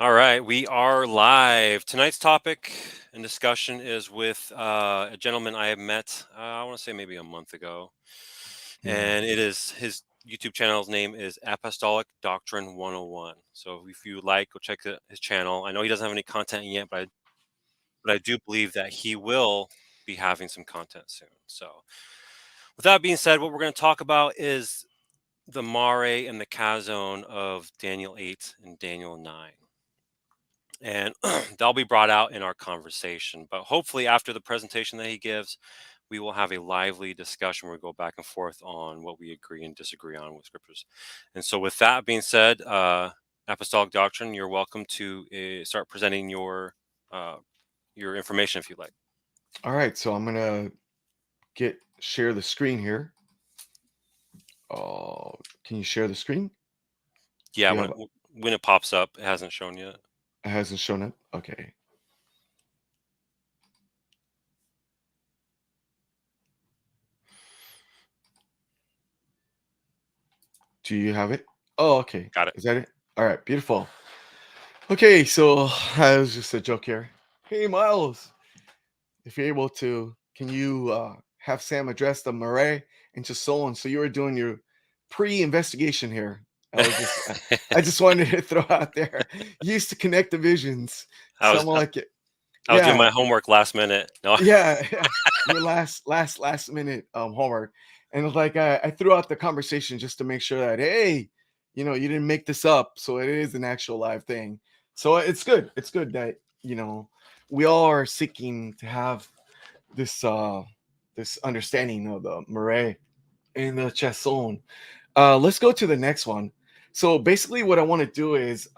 All right, we are live. Tonight's topic and discussion is with a gentleman I have met, I want to say maybe a month ago. Mm. And it is his YouTube channel's name is Apostolic Doctrine 101. So if you would like, go check his channel. I know he doesn't have any content yet, but I do believe that he will be having some content soon. So with that being said, what we're going to talk about is the mare and the chazown of Daniel 8 and Daniel 9. And that'll be brought out in our conversation. But hopefully, after the presentation that he gives, we will have a lively discussion where we go back and forth on what we agree and disagree on with scriptures. And so, with that being said, Apostolic Doctrine, you're welcome to start presenting your information if you like. All right, so I'm gonna share the screen here. Can you share the screen? Yeah, Do you when have when it pops up, it hasn't shown yet. it hasn't shown up? Okay. Do you have it? Oh, okay. Got it. Is that it? All right, beautiful. Okay, so that was just a joke here. Hey, Miles, if you're able to, can you have Sam address the Murray and chazown? So you were doing your pre-investigation here. I just wanted to throw out there. You used to connect divisions. I was Someone like it. I was doing Yeah, my homework last minute. No, yeah. Your last minute homework. And it was like I threw out the conversation just to make sure that hey, you didn't make this up. So it is an actual live thing. So it's good. It's good that, we all are seeking to have this this understanding of the Murray and the chazown. Let's go to the next one. So basically what I want to do is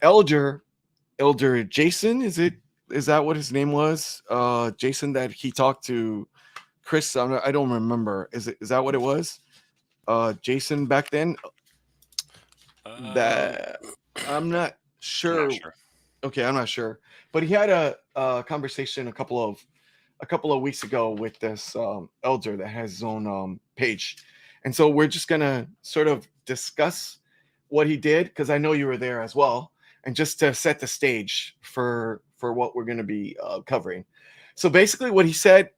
Elder Elder Jason, is that what his name was? Jason that he talked to Chris. I don't remember. Is that what it was? Jason back then. um, That I'm not I'm not sure. sure. Okay, I'm not sure. But he had a conversation a couple of weeks ago with this elder that has his own page, and so we're just gonna sort of discuss what he did because I know you were there as well, and just to set the stage for what we're gonna be covering. So basically, what he said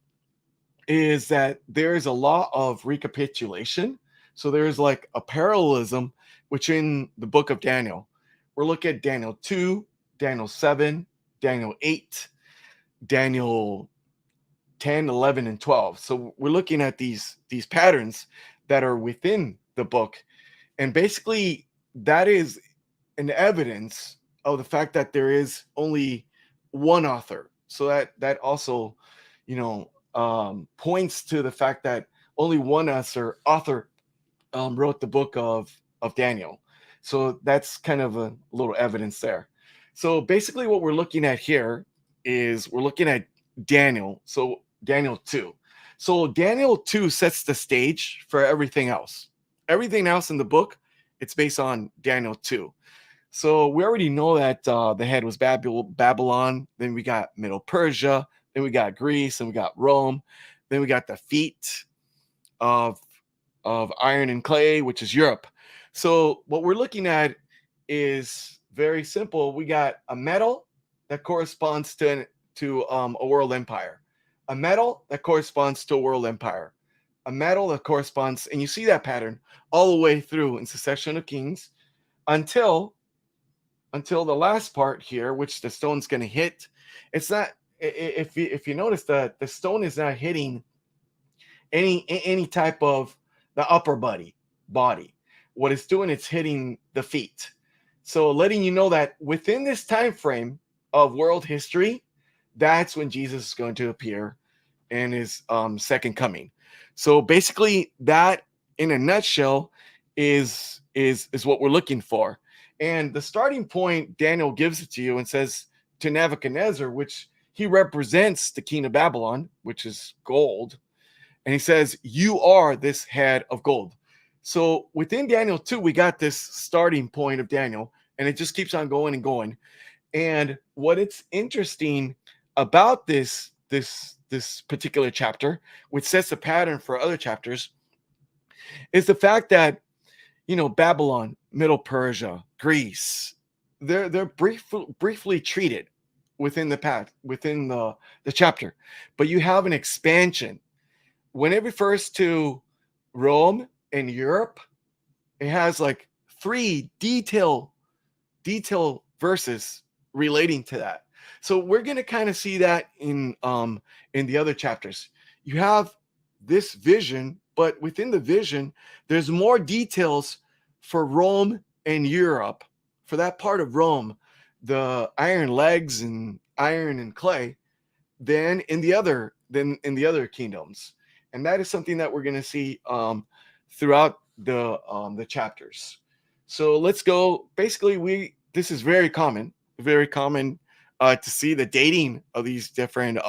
is that there is a law of recapitulation. So there's like a parallelism within the book of Daniel. We're looking at Daniel 2, Daniel 7, Daniel 8, Daniel 10, 11, and 12. So we're looking at these patterns that are within the book. And basically that is an evidence of the fact that there is only one author. So that also, points to the fact that only one author wrote the book of Daniel. So that's kind of a little evidence there. So basically, what we're looking at here is we're looking at Daniel. So Daniel 2. So Daniel 2 sets the stage for everything else. Everything else in the book, it's based on Daniel 2. So we already know that the head was Babylon. Then we got Middle Persia. Then we got Greece. And we got Rome. Then we got the feet of iron and clay, which is Europe. So what we're looking at is very simple. We got a metal that corresponds to a world empire, a metal that corresponds to a world empire, a metal that corresponds, and you see that pattern all the way through in succession of kings until the last part here, which the stone's going to hit. It's not. If you notice that the stone is not hitting any type of the upper body. What it's doing, it's hitting the feet. So letting you know that within this time frame of world history, that's when Jesus is going to appear in his second coming. So basically, that in a nutshell is what we're looking for. And the starting point, Daniel gives it to you and says to Nebuchadnezzar, which he represents the king of Babylon, which is gold, and he says, "You are this head of gold." So within Daniel 2, we got this starting point of Daniel, and it just keeps on going and going. And what it's interesting about this particular chapter, which sets a pattern for other chapters, is the fact that Babylon, Middle Persia, Greece, they're briefly treated within within the chapter, but you have an expansion when it refers to Rome and Europe. It has like three detail verses relating to that. So we're going to kind of see that in the other chapters. You have this vision, but within the vision there's more details for Rome and Europe. For that part of Rome, the iron legs and iron and clay, than in the other kingdoms. And that is something that we're going to see throughout the chapters. So let's go. Basically, we this is very common to see the dating of these different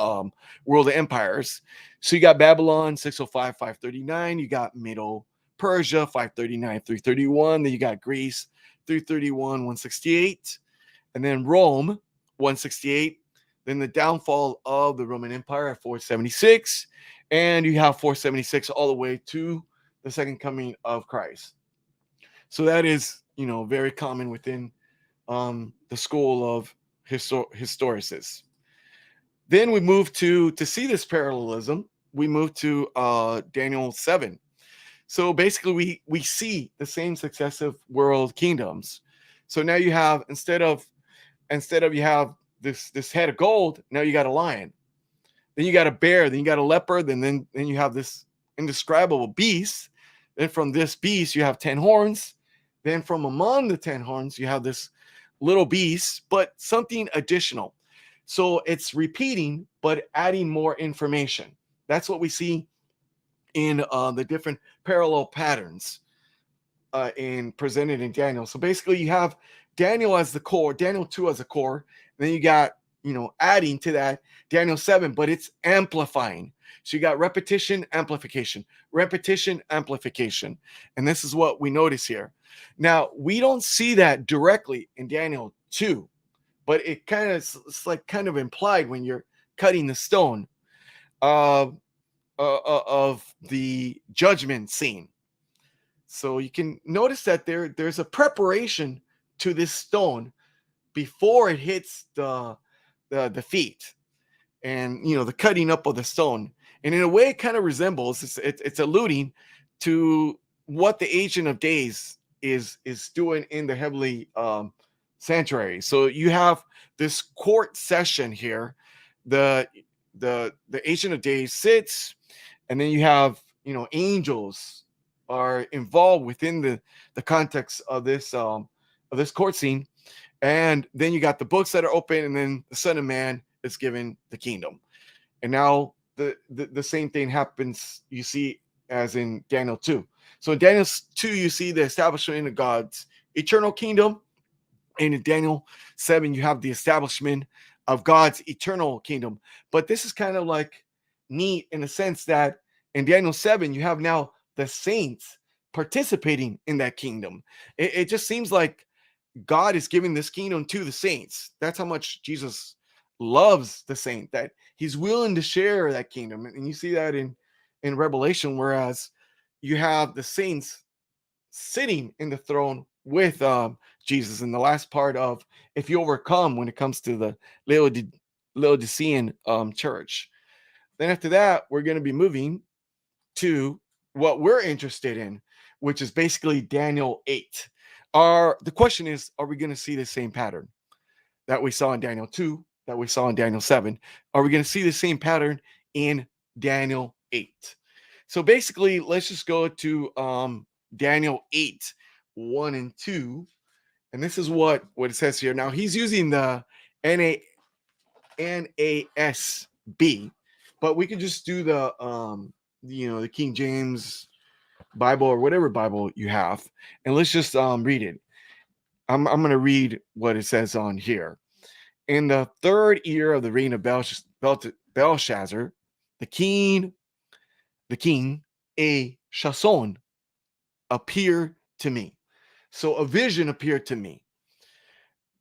world empires. So you got Babylon 605 539. You got Middle Persia 539 331. Then you got Greece 331 168, and then Rome 168. Then the downfall of the Roman Empire at 476, and you have 476 all the way to the second coming of Christ. So that is, very common within the school of historicists. Then we move to see this parallelism. We move to Daniel 7. So basically, we see the same successive world kingdoms. So now you have instead of you have this head of gold, now you got a lion. Then you got a bear. Then you got a leopard. Then you have this indescribable beast. Then from this beast you have 10 horns. Then from among the 10 horns you have this little beast, but something additional. So it's repeating, but adding more information. That's what we see in the different parallel patterns in presented in Daniel. So basically, you have Daniel as the core, Daniel 2 as a core. And then you got, adding to that Daniel 7, but it's amplifying. So you got repetition, amplification, repetition, amplification. And this is what we notice here. Now, we don't see that directly in Daniel 2, but it's like kind of implied when you're cutting the stone uh, of the judgment scene. So you can notice that there's a preparation to this stone before it hits the feet, and the cutting up of the stone. And in a way, it kind of resembles it's alluding to what the Ancient of Days is doing in the heavenly sanctuary. So you have this court session here. The the Ancient of Days sits, and then you have angels are involved within the context of this court scene. And then you got the books that are open, and then the Son of Man is given the kingdom. And now the same thing happens, you see, as in Daniel 2. So in Daniel 2, you see the establishment of God's eternal kingdom. And in Daniel 7, you have the establishment of God's eternal kingdom. But this is kind of like neat in the sense that in Daniel 7, you have now the saints participating in that kingdom. It just seems like God is giving this kingdom to the saints. That's how much Jesus loves the saint, that he's willing to share that kingdom. And you see that in Revelation, whereas you have the saints sitting in the throne with Jesus in the last part of if you overcome when it comes to the Laodicean church. Then after that, we're going to be moving to what we're interested in, which is basically Daniel 8. The question is, are we going to see the same pattern that we saw in Daniel 2, that we saw in Daniel 7? Are we going to see the same pattern in Daniel 8? So basically, let's just go to Daniel 8, 1 and 2. And this is what it says here. Now, he's using the NASB, but we could just do the King James Bible or whatever Bible you have. And let's just read it. I'm going to read what it says on here. In the third year of the reign of Belshazzar, the king, a chazown appeared to me. So a vision appeared to me.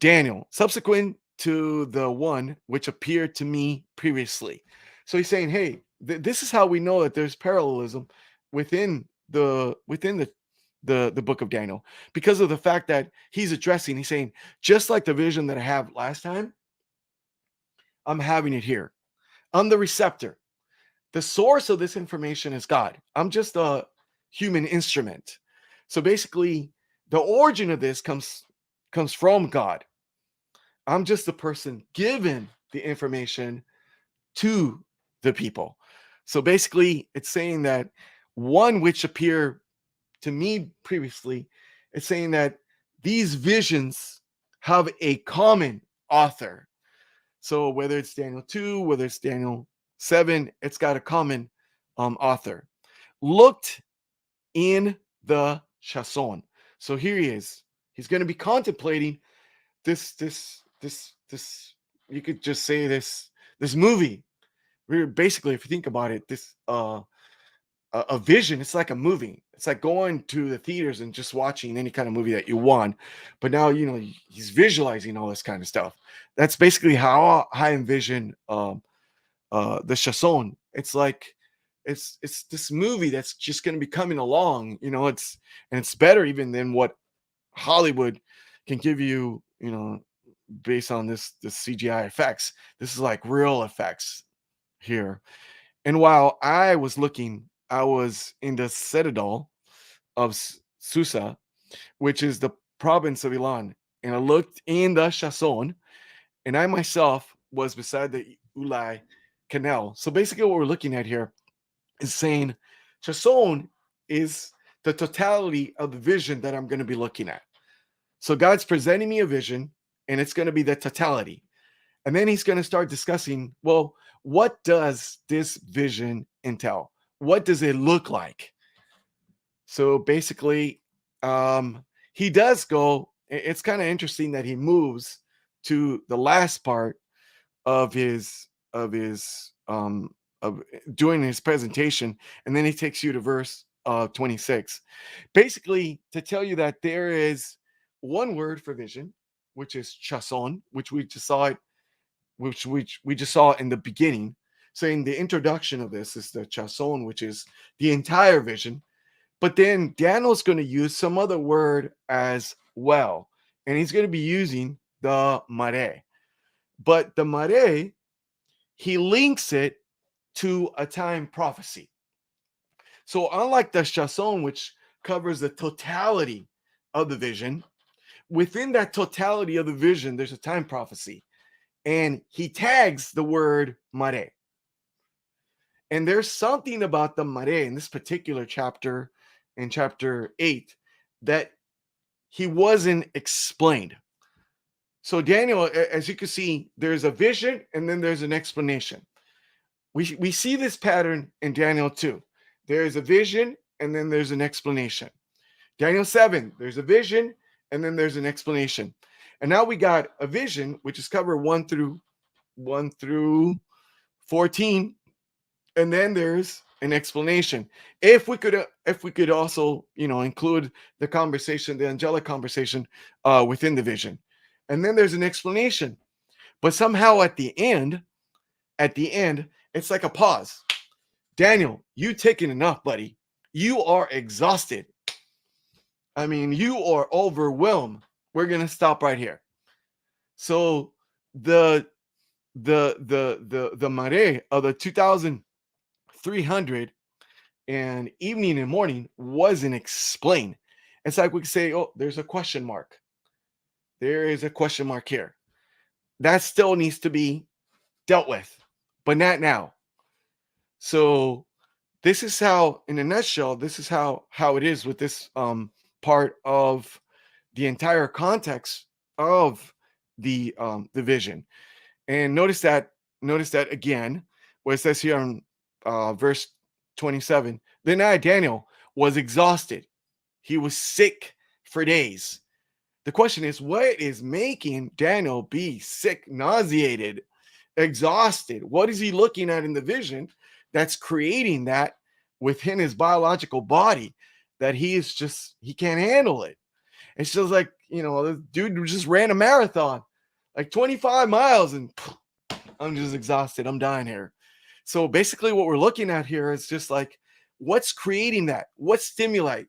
Daniel, subsequent to the one which appeared to me previously. So he's saying, hey, this is how we know that there's parallelism within the the book of Daniel, because of the fact that he's saying, just like the vision that I have last time, I'm having it here. I'm the receptor. The source of this information is God. I'm just a human instrument. So basically, the origin of this comes from God. I'm just the person given the information to the people. So basically, it's saying that one which appear to me previously, it's saying that these visions have a common author. So whether it's Daniel 2, whether it's Daniel 7, it's got a common author. Looked in the chazown. So here he is. He's going to be contemplating this. You could just say this movie. Basically, if you think about it, this a vision. It's like a movie. It's like going to the theaters and just watching any kind of movie that you want. But now he's visualizing all this kind of stuff. That's basically how I envision the chazown. It's like it's this movie that's just going to be coming along. It's better even than what Hollywood can give you. Based on this CGI effects. This is like real effects here. And while I was in the citadel of Susa, which is the province of Ilan, and I looked in the chazown, and I myself was beside the Ulai Canal. So basically, what we're looking at here is saying chazown is the totality of the vision that I'm going to be looking at. So God's presenting me a vision, and it's going to be the totality. And then he's going to start discussing, well, what does this vision entail? What does it look like? So basically, he does go. It's kind of interesting that he moves to the last part of of doing his presentation, and then he takes you to verse 26, basically to tell you that there is one word for vision, which is chazown, which we just saw it, which we just saw in the beginning, saying the introduction of this is the chazown, which is the entire vision. But then Daniel's going to use some other word as well, and he's going to be using the mare. But the mare, he links it to a time prophecy. So unlike the chazown, which covers the totality of the vision, within that totality of the vision, there's a time prophecy. And he tags the word mare. And there's something about the mare in this particular chapter, in chapter 8, that he wasn't explained. So Daniel, as you can see, there's a vision and then there's an explanation. We see this pattern in Daniel 2. There's a vision and then there's an explanation. Daniel 7, there's a vision and then there's an explanation. And now we got a vision, which is covered 1 through 14, and then there's an explanation. If we could also include the conversation, the angelic conversation within the vision, and then there's an explanation. But somehow at the end, it's like a pause. Daniel, you taken enough, buddy. You are exhausted. I mean, you are overwhelmed. We're gonna stop right here. So the mare of the 2,300 and evening and morning wasn't explained. It's like we could say, oh, there's a question mark. There is a question mark here. That still needs to be dealt with, but not now. So this is how, in a nutshell, this is how it is with this part of the entire context of the vision. And notice that again, where it says here in verse 27, then I, Daniel, was exhausted. He was sick for days. The question is, what is making Daniel be sick, nauseated, exhausted? What is he looking at in the vision that's creating that within his biological body, that he can't handle it? It's just like, the dude just ran a marathon, like 25 miles, and I'm just exhausted. I'm dying here. So basically what we're looking at here is just like, what's creating that? What stimulate?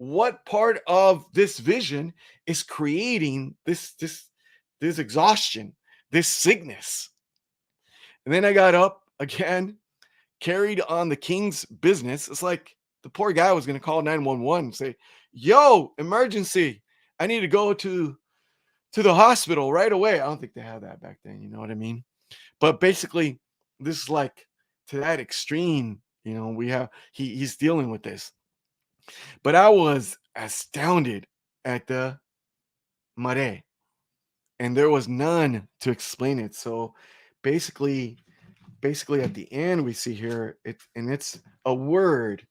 what part of this vision is creating this exhaustion, this sickness. And then I got up again, carried on the king's business. It's like the poor guy was going to call 911 and say, "Yo, emergency. I need to go to the hospital right away." I don't think they had that back then, you know what I mean? But basically, this is like to that extreme, we have he's dealing with this. But I was astounded at the mare, and there was none to explain it. So basically, at the end we see here it's a word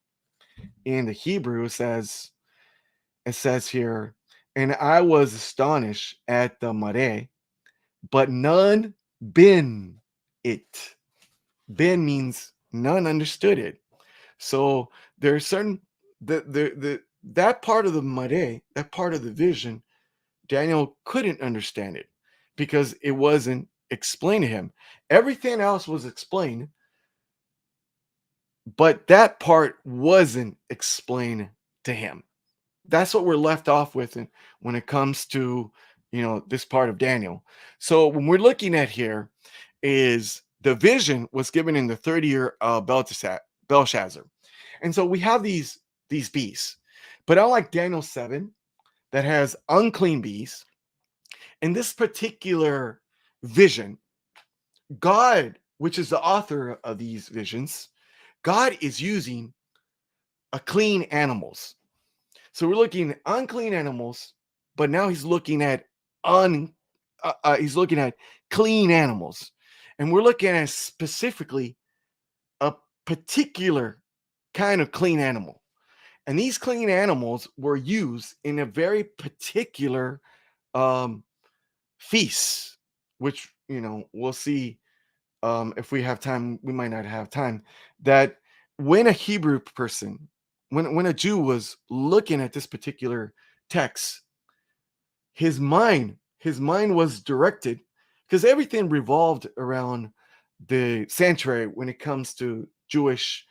in the Hebrew. It says here, and I was astonished at the mare, but none bin it. Ben means none understood it. So there's certain the that part of the mare, that part of the vision, Daniel couldn't understand it because it wasn't explained to him. Everything else was explained, but that part wasn't explained to him. That's what we're left off with when it comes to this part of Daniel. So when we're looking at here is the vision was given in the 30 year Belshazzar. And so we have these beasts. But unlike Daniel 7 that has unclean beasts, in this particular vision, God, which is the author of these visions, God is using a clean animals. So we're looking at unclean animals, but now he's looking at un he's looking at clean animals. And we're looking at specifically a particular kind of clean animal. And these clean animals were used in a very particular um, feast, which we'll see if we have time. We might not have time. That when a Hebrew person, when a Jew was looking at this particular text, his mind was directed because everything revolved around the sanctuary when it comes to Jewish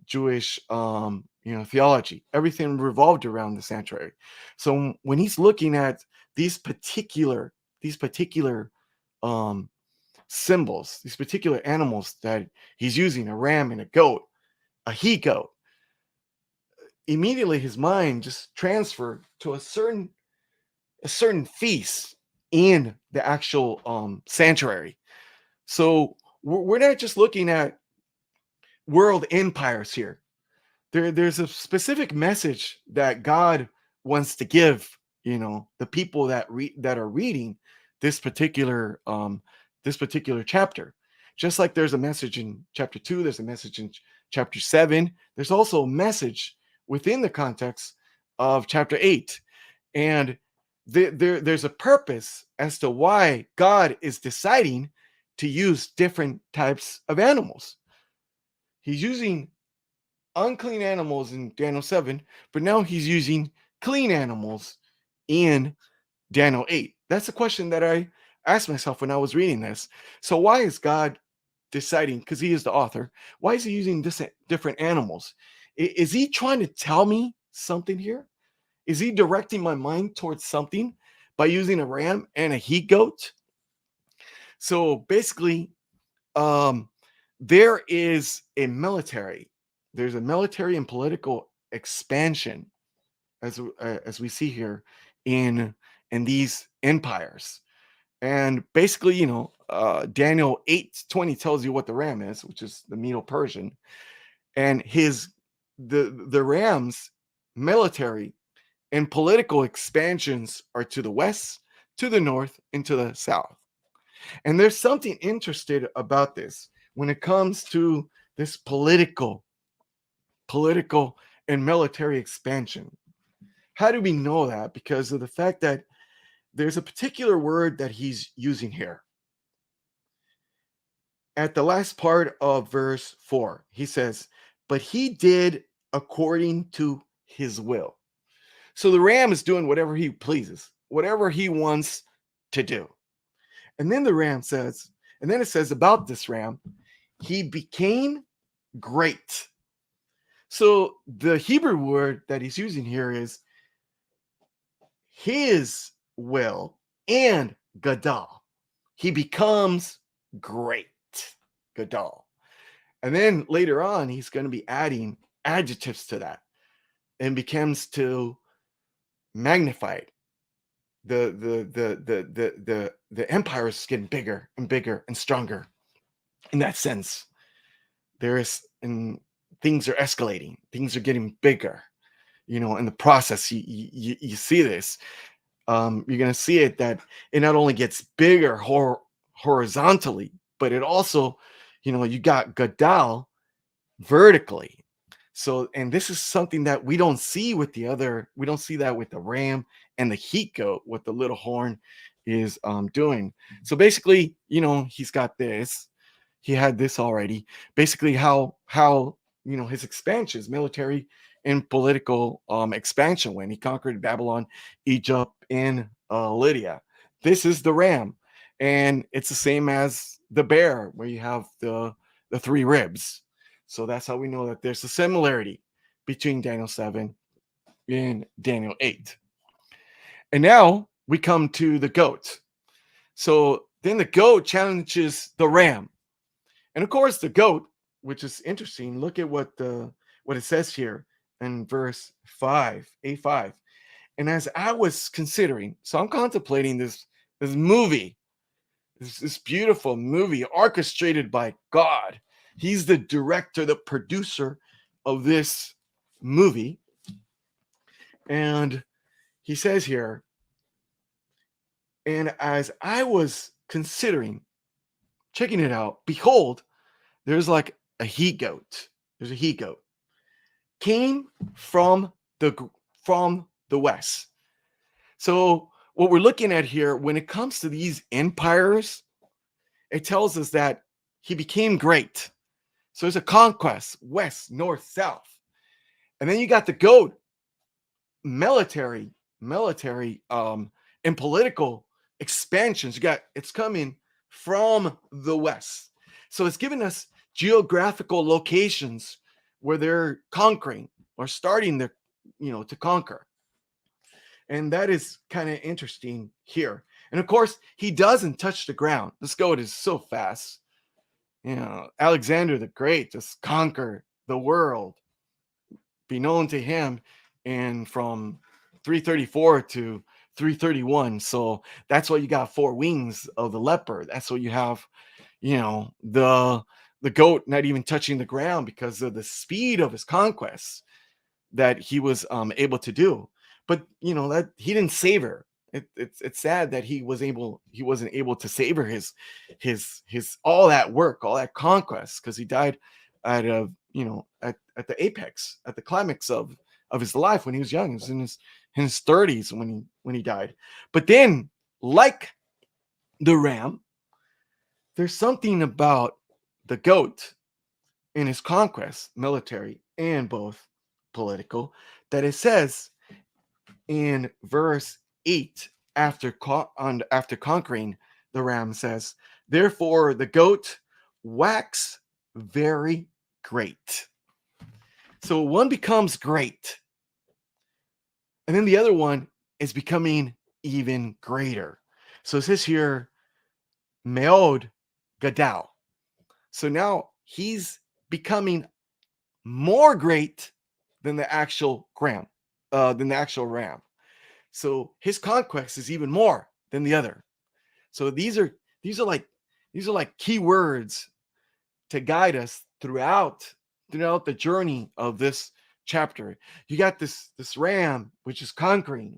theology. Everything revolved around the sanctuary. So when he's looking at these particular um symbols, these particular animals that he's using, a ram and a goat, a he goat, immediately his mind just transferred to a certain feast in the actual sanctuary. So we're not just looking at world empires here. There's a specific message that God wants to give, the people that are reading this particular chapter. Just like there's a message in chapter 2, there's a message in chapter 7. There's also a message within the context of chapter 8. And there's a purpose as to why God is deciding to use different types of animals. He's using unclean animals in Daniel 7, but now he's using clean animals in Daniel 8. That's a question that I asked myself when I was reading this. So why is God deciding, because he is the author, why is he using different animals? Is he trying to tell me something here? Is he directing my mind towards something by using a ram and a he goat? So basically, um, there is a military, there's a military and political expansion as we see here in these empires. And basically, Daniel 8:20 tells you what the ram is, which is the Medo-Persian, and the ram's military and political expansions are to the west, to the north, and to the south. And there's something interesting about this when it comes to this political and military expansion. How do we know that? Because of the fact that there's a particular word that he's using here. At the last part of verse 4, he says, "But he did according to his will." So the ram is doing whatever he pleases, whatever he wants to do. And then it says about this ram, he became great. So the Hebrew word that he's using here is his will and gadal. He becomes great. Gadal. And then later on, he's going to be adding adjectives to that and becomes to magnify it. The empire is getting bigger and bigger and stronger in that sense. There is and things are escalating, things are getting bigger, in the process. You see this. You're going to see it that it not only gets bigger horizontally, but it also, you got gadal vertically. So, and this is something that we don't see that with the ram and the heat goat, what the little horn is doing. So basically, he's got this, he had this already. Basically, how his expansions, military and political expansion, when he conquered Babylon, Egypt, and Lydia. This is the ram, and it's the same as the bear, where you have the three ribs. So that's how we know that there's a similarity between Daniel 7 and Daniel 8. And now we come to the goat. So then the goat challenges the ram. And of course, the goat, which is interesting, look at what it says here in verse 5, A5. And as I was considering, so I'm contemplating this movie, this beautiful movie orchestrated by God. He's the director, the producer of this movie. And he says here, and as I was considering checking it out, behold, there's like a he goat. There's a he goat. Came the from the west. So what we're looking at here, when it comes to these empires, it tells us that he became great. So there's a conquest, west, north, south. And then you got the goat, military, and political expansions. You got it's coming from the west. So it's giving us geographical locations where they're conquering or starting to conquer. And that is kind of interesting here. And of course, he doesn't touch the ground. This goat is so fast. Alexander the Great just conquered the world, be known to him, and from 334 to 331. So that's why you got four wings of the leopard. That's what you have, the goat not even touching the ground because of the speed of his conquests that he was able to do. But that he didn't savor. It's sad that he wasn't able to savor his all that work, all that conquest, because he died at at the apex, at the climax of his life when he was young. He was in his 30s when he died. But then, like the ram, there's something about the goat in his conquest, military and both political, that it says in verse 8, after conquering, the ram says, therefore the goat wax very great. So one becomes great, and then the other one is becoming even greater. So it says here, meod gadal. So now he's becoming more great than the actual ram. So his conquest is even more than the other. So these are like key words to guide us throughout the journey of this chapter. You got this ram which is conquering,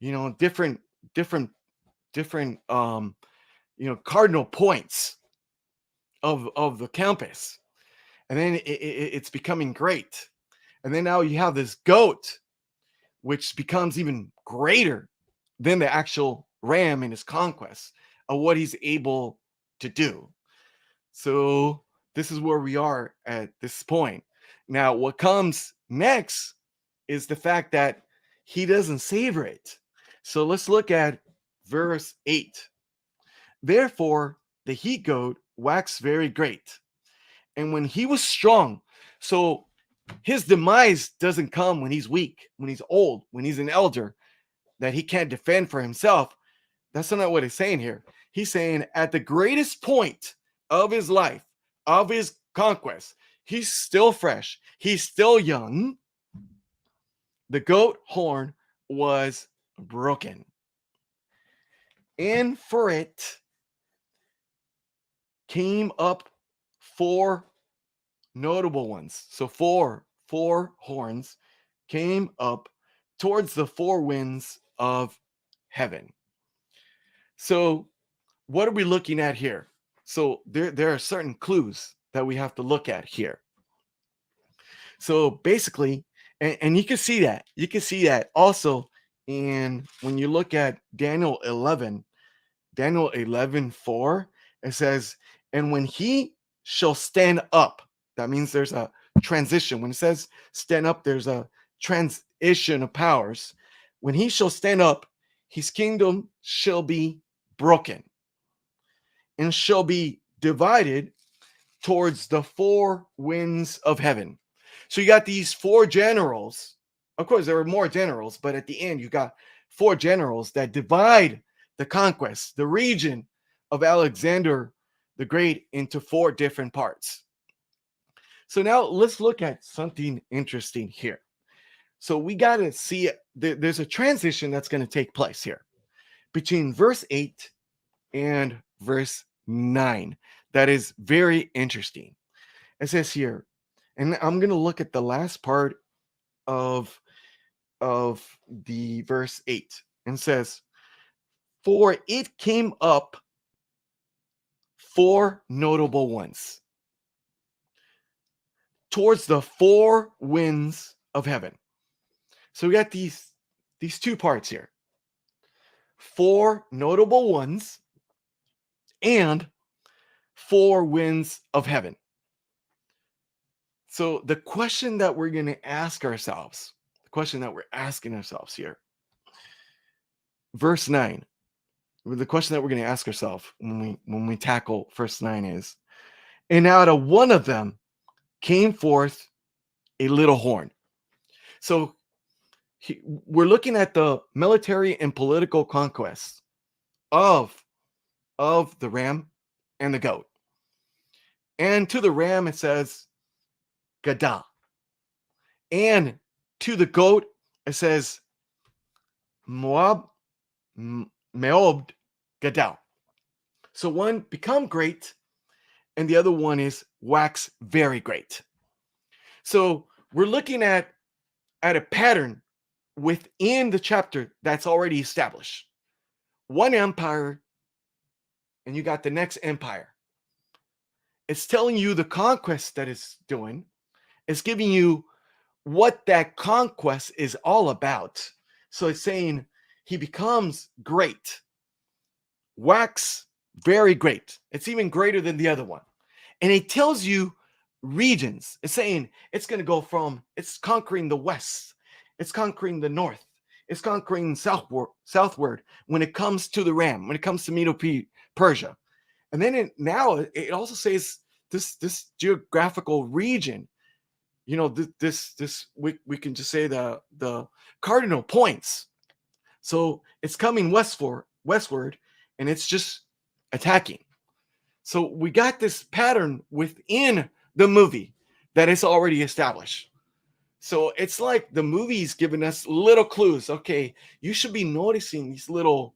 different different cardinal points of the campus, and then it's becoming great. And then now you have this goat which becomes even greater than the actual ram in his conquest of what he's able to do. So this is where we are at this point. Now, what comes next is the fact that he doesn't savor it. So let's look at verse 8. Therefore, the he goat waxed very great. And when he was strong, so His demise doesn't come when he's weak, when he's old, when he's an elder, that he can't defend for himself. That's not what he's saying here. He's saying at the greatest point of his life, of his conquest, he's still fresh, he's still young. The goat horn was broken. And for it came up four notable ones. So four horns came up towards the four winds of heaven. So what are we looking at here? So there are certain clues that we have to look at here. So basically, and you can see that. You can see that also in when you look at Daniel 11, Daniel 11:4, it says, and when he shall stand up, that means there's a transition. When it says stand up, there's a transition of powers. When he shall stand up, his kingdom shall be broken and shall be divided towards the four winds of heaven. So you got these four generals. Of course, there were more generals, but at the end, you got four generals that divide the conquest, the region of Alexander the Great, into four different parts. So now let's look at something interesting here. So we got to see there's a transition that's going to take place here between verse 8 and verse 9. That is very interesting. It says here, and I'm going to look at the last part of the verse 8, and says, for it came up four notable ones towards the four winds of heaven. So we got these two parts here. Four notable ones and four winds of heaven. So the question that we're going to ask ourselves, the question that we're asking ourselves here, verse 9, the question that we're going to ask ourselves when we tackle verse 9 is, and out of one of them came forth a little horn. So we're looking at the military and political conquest of the ram and the goat. And to the ram it says Gada. And to the goat it says Moab Meob Gadal. So one become great and the other one is wax very great. So we're looking at a pattern within the chapter that's already established. One empire, and you got the next empire. It's telling you the conquest that it's doing. It's giving you what that conquest is all about. So it's saying he becomes great, wax very great. It's even greater than the other one. And it tells you regions. It's saying it's going to go from, it's conquering the west, it's conquering the north, it's conquering southward when it comes to the ram, when it comes to Medo-Persia. And then now it also says this geographical region, you know, this we can just say the cardinal points. So it's coming westward, and it's just attacking. So we got this pattern within the movie that is already established. So it's like the movie's giving us little clues. Okay, you should be noticing these little,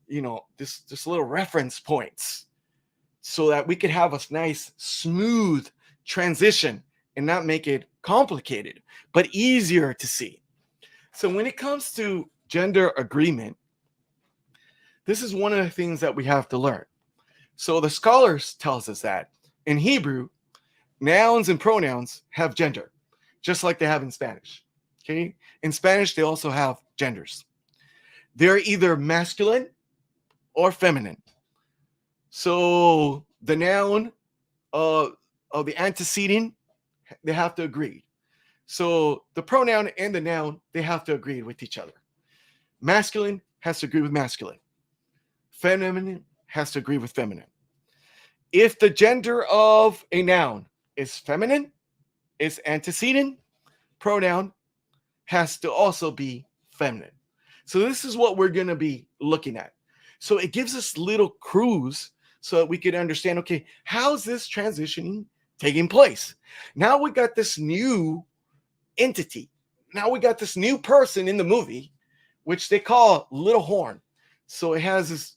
you know, this little reference points so that we could have a nice smooth transition and not make it complicated, but easier to see. So when it comes to gender agreement, this is one of the things that we have to learn. So the scholars tells us that in Hebrew, nouns and pronouns have gender, just like they have in Spanish. Okay? In Spanish, they also have genders. They're either masculine or feminine. So the noun of the antecedent, they have to agree. So the pronoun and the noun, they have to agree with each other. Masculine has to agree with masculine. Feminine has to agree with feminine. If the gender of a noun is feminine, is antecedent, pronoun has to also be feminine. So this is what we're going to be looking at. So it gives us little clues so that we could understand, okay, how's this transitioning taking place? Now we got this new entity. Now we got this new person in the movie, which they call Little Horn. So it has this,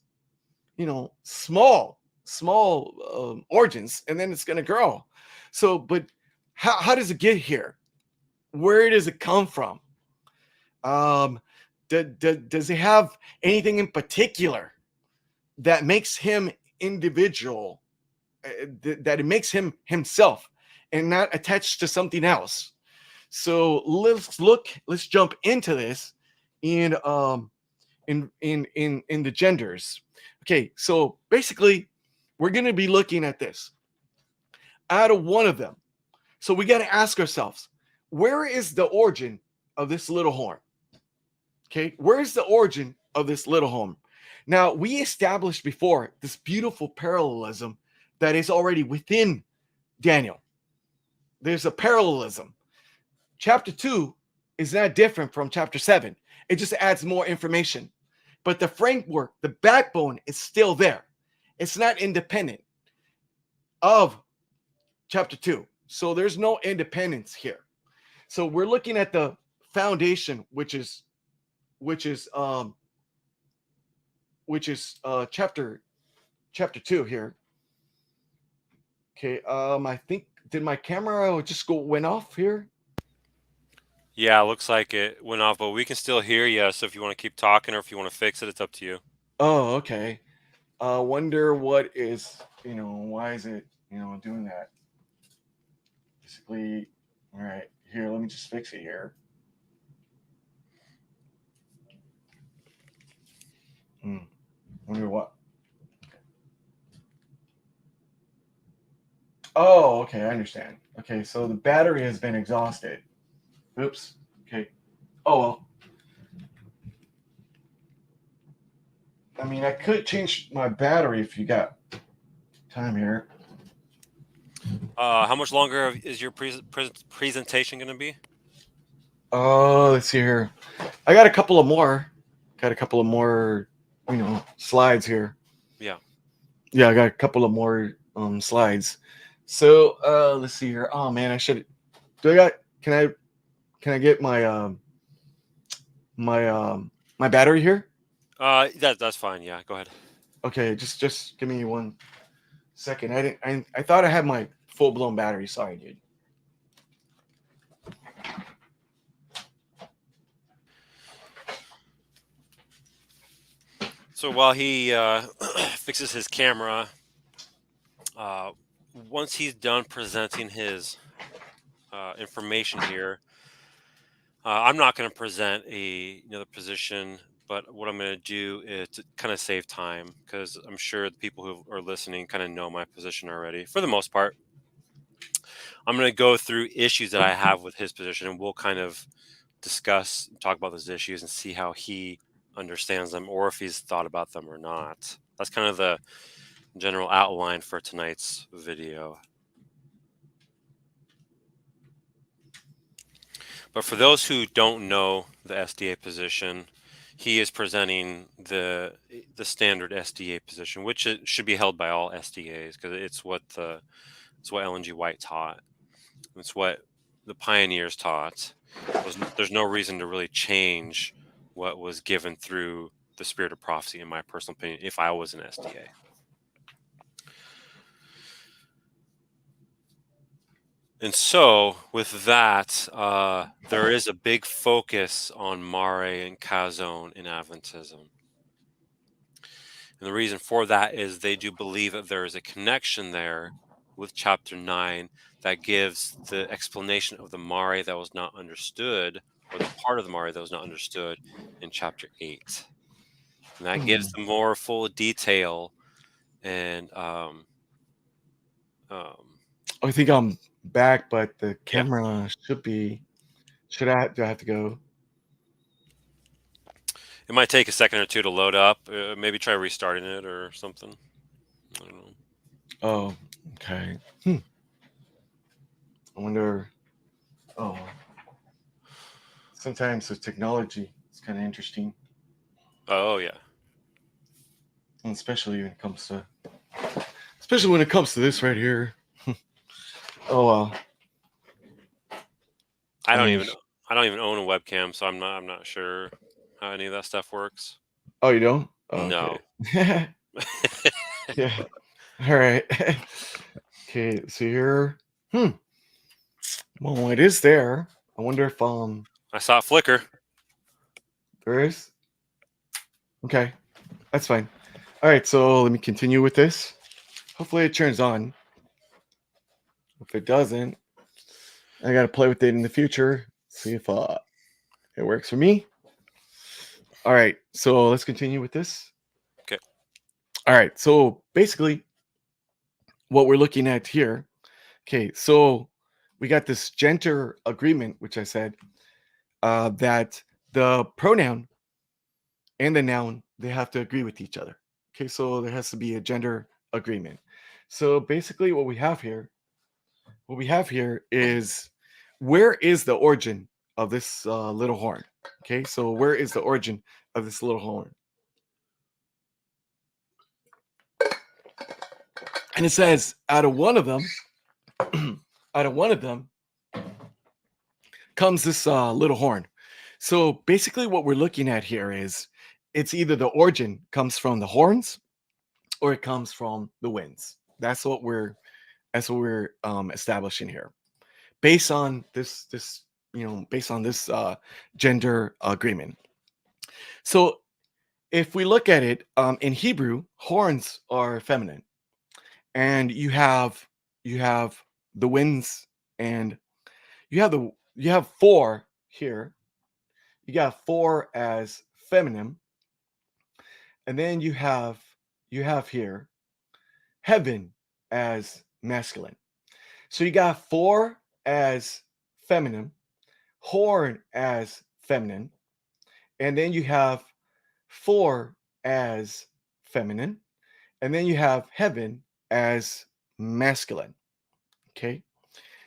small origins, and then it's going to grow. So, but how does it get here? Where does it come from? Um, does it have anything in particular that makes him individual, that it makes him himself and not attached to something else? So let's jump into this in in the genders. Okay, so basically we're going to be looking at this out of one of them. So we got to ask ourselves, where is the origin of this little horn? Okay, where's the origin of this little horn? Now, we established before this beautiful parallelism that is already within Daniel. There's a parallelism. Chapter 2 is not different from chapter 7. It just adds more information. But the framework, the backbone is still there. It's not independent of chapter 2. So there's no independence here. So we're looking at the foundation, which is chapter 2 here. Okay, I think, did my camera just went off here? Yeah, looks like it went off, but we can still hear you. So if you want to keep talking or if you want to fix it, it's up to you. Oh, okay. Wonder what is, why is it, doing that? Basically, all right, here, let me just fix it here. Wonder what. Oh, okay, I understand. Okay, so the battery has been exhausted. Oops. Okay. Oh well. I mean, I could change my battery if you got time here. How much longer is your presentation going to be? Oh, let's see here. I got a couple of more. Got a couple of more, slides here. Yeah. Yeah, I got a couple of more slides. So let's see here. Oh man, I should. Do I got? Can I get my battery here? That's fine. Yeah, go ahead. Okay, just give me 1 second. I thought I had my full blown battery. Sorry, dude. So while he fixes his camera, once he's done presenting his information here, I'm not going to present another position, but what I'm going to do is to kind of save time because I'm sure the people who are listening kind of know my position already for the most part. I'm going to go through issues that I have with his position, and we'll kind of discuss, talk about those issues, and see how he understands them or if he's thought about them or not. That's kind of the general outline for tonight's video. But for those who don't know the SDA position, he is presenting the standard SDA position, which it should be held by all SDAs because it's what Ellen G. White taught. It's what the pioneers taught. There's no reason to really change what was given through the spirit of prophecy, in my personal opinion, if I was an SDA. And so, with that, there is a big focus on Mare and chazown in Adventism. And the reason for that is they do believe that there is a connection there with chapter 9 that gives the explanation of the Mare that was not understood, or the part of the Mare that was not understood in chapter 8. And that gives the more full detail and I think I'm back, but the yeah. camera should be. Do I have to go? It might take a second or two to load up. Maybe try restarting it or something. I don't know. Oh, okay. I wonder. Oh, sometimes the technology is kind of interesting, Oh yeah. and especially when it comes to this right here. Oh well. I I don't mean, even I don't even own a webcam, so I'm not sure how any of that stuff works. oh, you don't? Oh, okay. No. Yeah. All right. Okay. So here. Hmm. Well, it is there. I wonder if I saw it flicker. there is. Okay, that's fine. All right. So let me continue with this. Hopefully it turns on. If it doesn't, I gotta play with it in the future. See if it works for me. All right. So let's continue with this. Okay. All right. So basically, what we're looking at here. Okay. So we got this gender agreement, which I said that the pronoun and the noun they have to agree with each other. Okay, so there has to be a gender agreement. So basically, what we have here is where is the origin of this little horn? Okay, so where is the origin of this little horn? And it says out of one of them, out of one of them comes this little horn. So basically, what we're looking at here is it's either the origin comes from the horns or it comes from the winds. That's what we're establishing here, based on based on this gender agreement. So if we look at it in Hebrew, horns are feminine, and you have the winds, and you have four here. You got four as feminine, and then you have here heaven as masculine. So you got four as feminine, horn as feminine, and then you have four as feminine, and then you have heaven as masculine. Okay.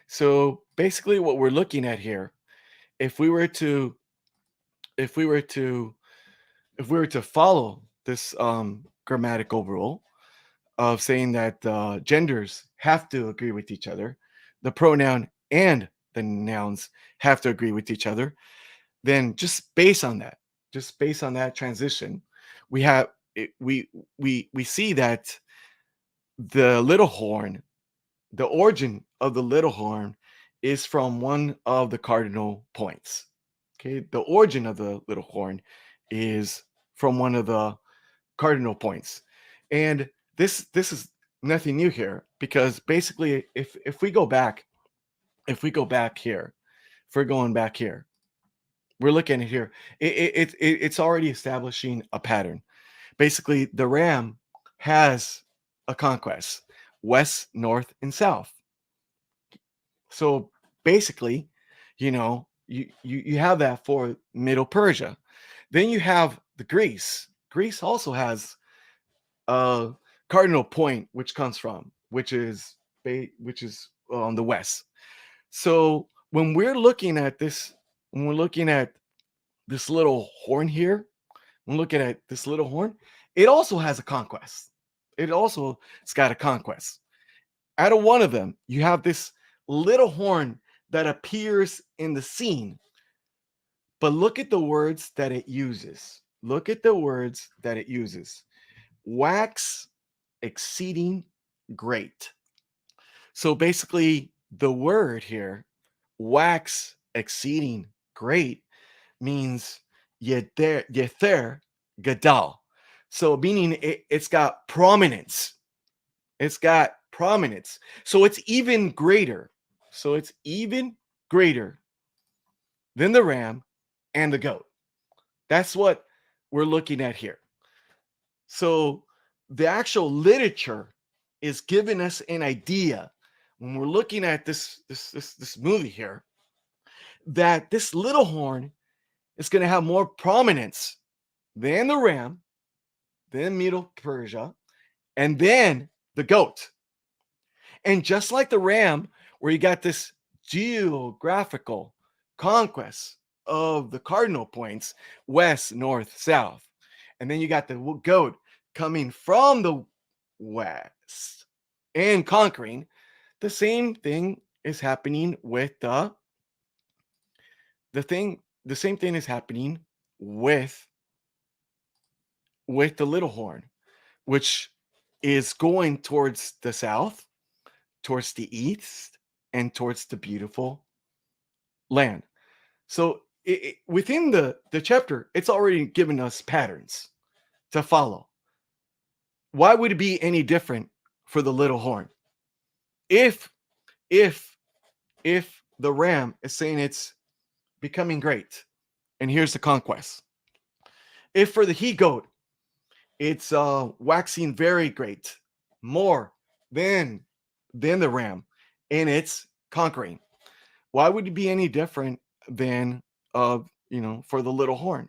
So basically what we're looking at here, if we were to if we were to if we were to follow this grammatical rule of saying that genders have to agree with each other, the pronoun and the nouns have to agree with each other, then just based on that transition, we have it, we see that the little horn, the origin of the little horn is from one of the cardinal points. Okay, the origin of the little horn is from one of the cardinal points. And this is nothing new here, because basically if we go back here, if we're going back here, we're looking at here. It's already establishing a pattern. Basically, the ram has a conquest: west, north, and south. So basically, you have that for Middle Persia. Then you have the Greece. Greece also has a cardinal point, which is on the west. So when we're looking at this little horn here, when looking at this little horn, it also has a conquest. It's got a conquest. Out of one of them, you have this little horn that appears in the scene. But look at the words that it uses. Look at the words that it uses. Wax exceeding great. So basically, the word here, wax exceeding great, means yether gadal. So meaning it's got prominence. It's got prominence. So it's even greater. So it's even greater than the ram and the goat. That's what we're looking at here. So the actual literature is giving us an idea when we're looking at this movie here, that this little horn is going to have more prominence than the ram, then Middle Persia, and then the goat. And just like the ram, where you got this geographical conquest of the cardinal points, west, north, south. And then you got the goat coming from the west and conquering. The same thing is happening with the same thing is happening with the little horn, which is going towards the south, towards the east, and towards the beautiful land. So within the chapter, it's already given us patterns to follow. Why would it be any different for the little horn? If if if the ram is saying it's becoming great, and here's the conquest. If for the he goat, it's waxing very great, more than the ram, and it's conquering. Why would it be any different than for the little horn?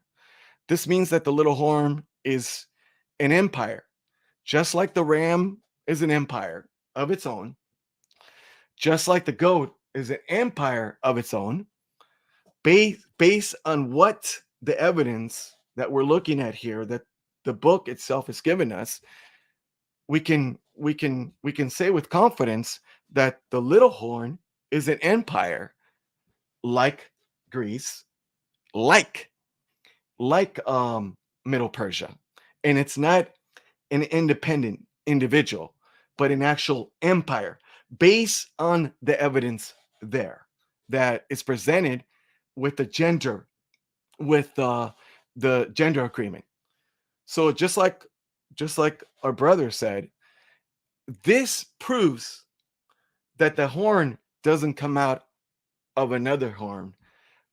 This means that the little horn is an empire, just like the ram is an empire of its own, just like the goat is an empire of its own, based on what the evidence that we're looking at here, that the book itself has given us. We can say with confidence that the little horn is an empire like Greece, like Middle Persia, and it's not an independent individual, but an actual empire based on the evidence there that is presented with the gender agreement. So just like our brother said, this proves that the horn doesn't come out of another horn.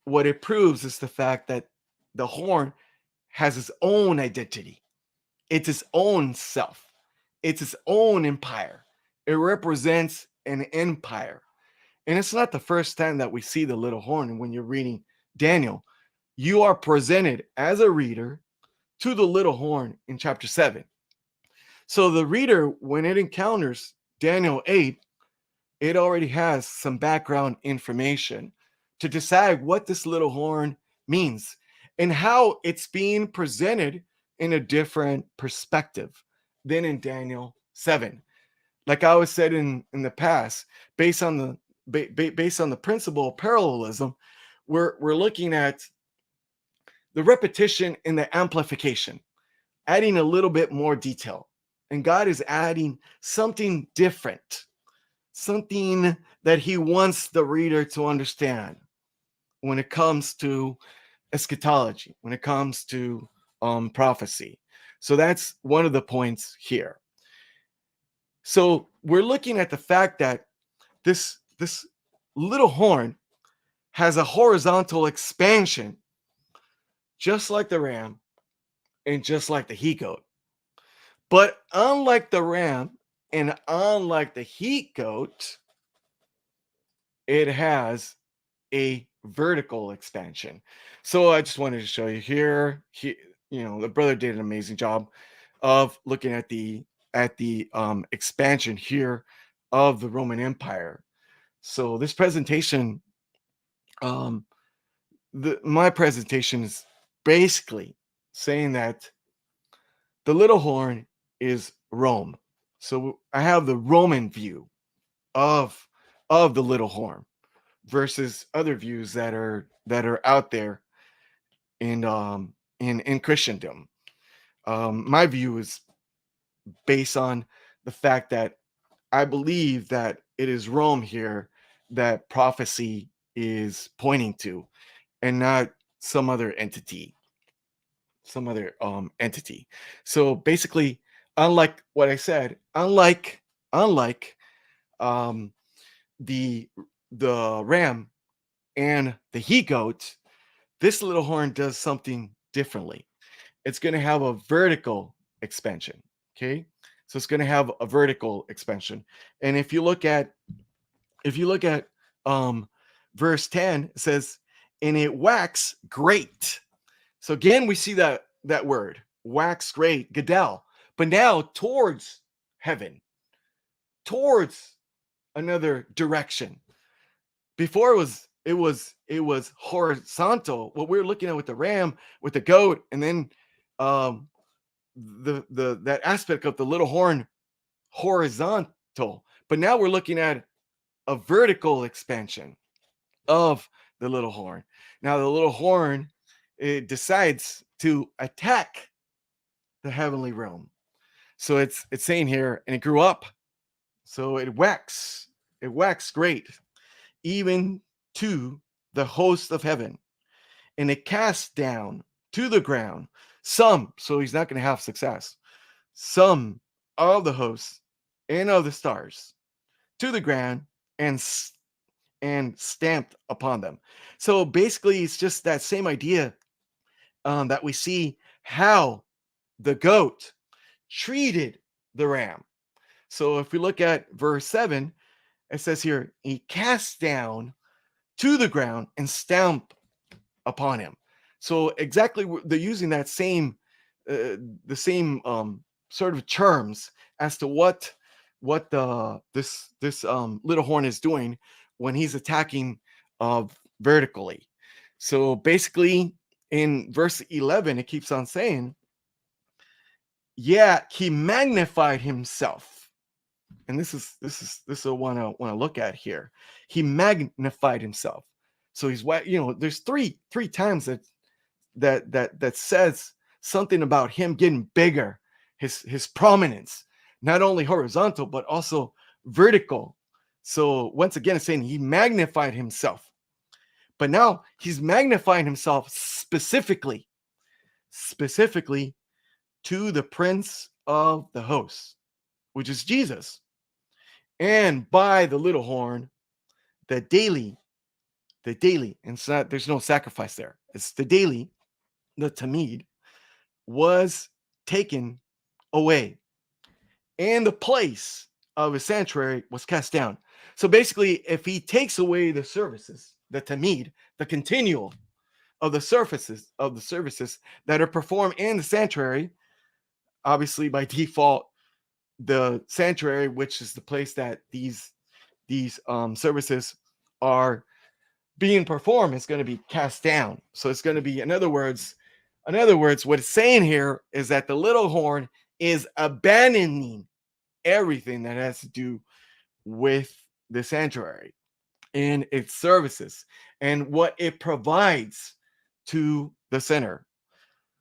What it proves is the fact that the horn has its own identity. It's its own self. It's its own empire. It represents an empire. And it's not the first time that we see the little horn. And when you're reading Daniel, you are presented as a reader to the little horn in chapter 7. So the reader, when it encounters Daniel 8, it already has some background information to decide what this little horn means and how it's being presented in a different perspective than in Daniel 7. Like I was said in the past, based on the principle of parallelism, we're looking at the repetition and the amplification, adding a little bit more detail. And God is adding something different, something that he wants the reader to understand when it comes to eschatology, when it comes to prophecy. So that's one of the points here. So we're looking at the fact that this little horn has a horizontal expansion, just like the ram and just like the he goat. But unlike the ram and unlike the he goat, it has a vertical expansion. So I just wanted to show you here. The brother did an amazing job of looking at the expansion here of the Roman Empire. So this presentation, my presentation is basically saying that the little horn is Rome. So I have the Roman view of the little horn versus other views that are out there in Christendom. My view is based on the fact that I believe that it is Rome here that prophecy is pointing to, and not some other entity. So basically, unlike what I said, unlike um, the ram and the he goat, this little horn does something differently. It's going to have a vertical expansion. Okay, so it's going to have a vertical expansion. And if you look at um, verse 10, it says, "And it wax great." So again, we see that word wax great, Gadal, but now towards heaven, towards another direction. Before it was horizontal. What we were looking at with the ram, with the goat, and then um the that aspect of the little horn horizontal. But now we're looking at a vertical expansion of the little horn. Now the little horn, it decides to attack the heavenly realm. So it's saying here, and it grew up. So it waxed great, even to the host of heaven, and it cast down to the ground some. So he's not going to have success. Some of the hosts and of the stars to the ground, and and stamped upon them. So basically, it's just that same idea, that we see how the goat treated the ram. So if we look at verse 7, it says here, he cast down to the ground and stamped upon him. So exactly, they're using that same, the same sort of terms as to what this little horn is doing when he's attacking vertically. So basically, in verse 11, it keeps on saying, "Yeah, he magnified himself." And this is what I want to look at here. He magnified himself. So he's what, there's three times that says something about him getting bigger, his prominence, not only horizontal but also vertical. So once again, it's saying he magnified himself, but now he's magnifying himself specifically to the Prince of the hosts, which is Jesus. And by the little horn, the daily, and it's not, there's no sacrifice there. It's the daily, the tamid, was taken away, and the place of his sanctuary was cast down. So basically, if he takes away the services, the tamid, the continual of the services that are performed in the sanctuary, obviously by default, the sanctuary, which is the place that these services are being performed, is going to be cast down. So it's going to be, in other words, what it's saying here is that the little horn is abandoning everything that has to do with the sanctuary and its services and what it provides to the center.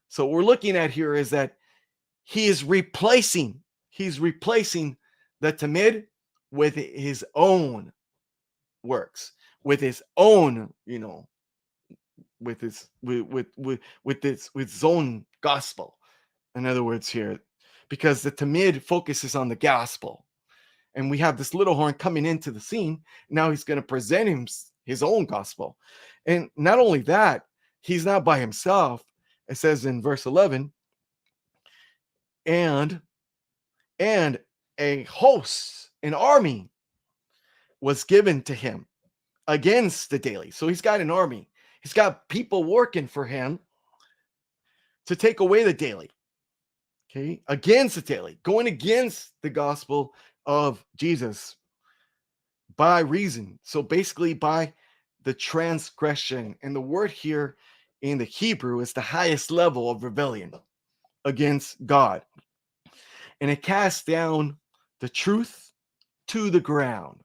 So what we're looking at here is that he's replacing the tamid with his own works, with his own, with his own gospel. In other words, here, because the tamid focuses on the gospel, and we have this little horn coming into the scene. Now he's going to present his own gospel, and not only that, he's not by himself. It says in verse 11, and and a host, an army, was given to him against the daily. So he's got an army. He's got people working for him to take away the daily. Okay, against the daily, going against the gospel of Jesus by reason. So basically, by the transgression. And the word here in the Hebrew is the highest level of rebellion against God. And it casts down the truth to the ground,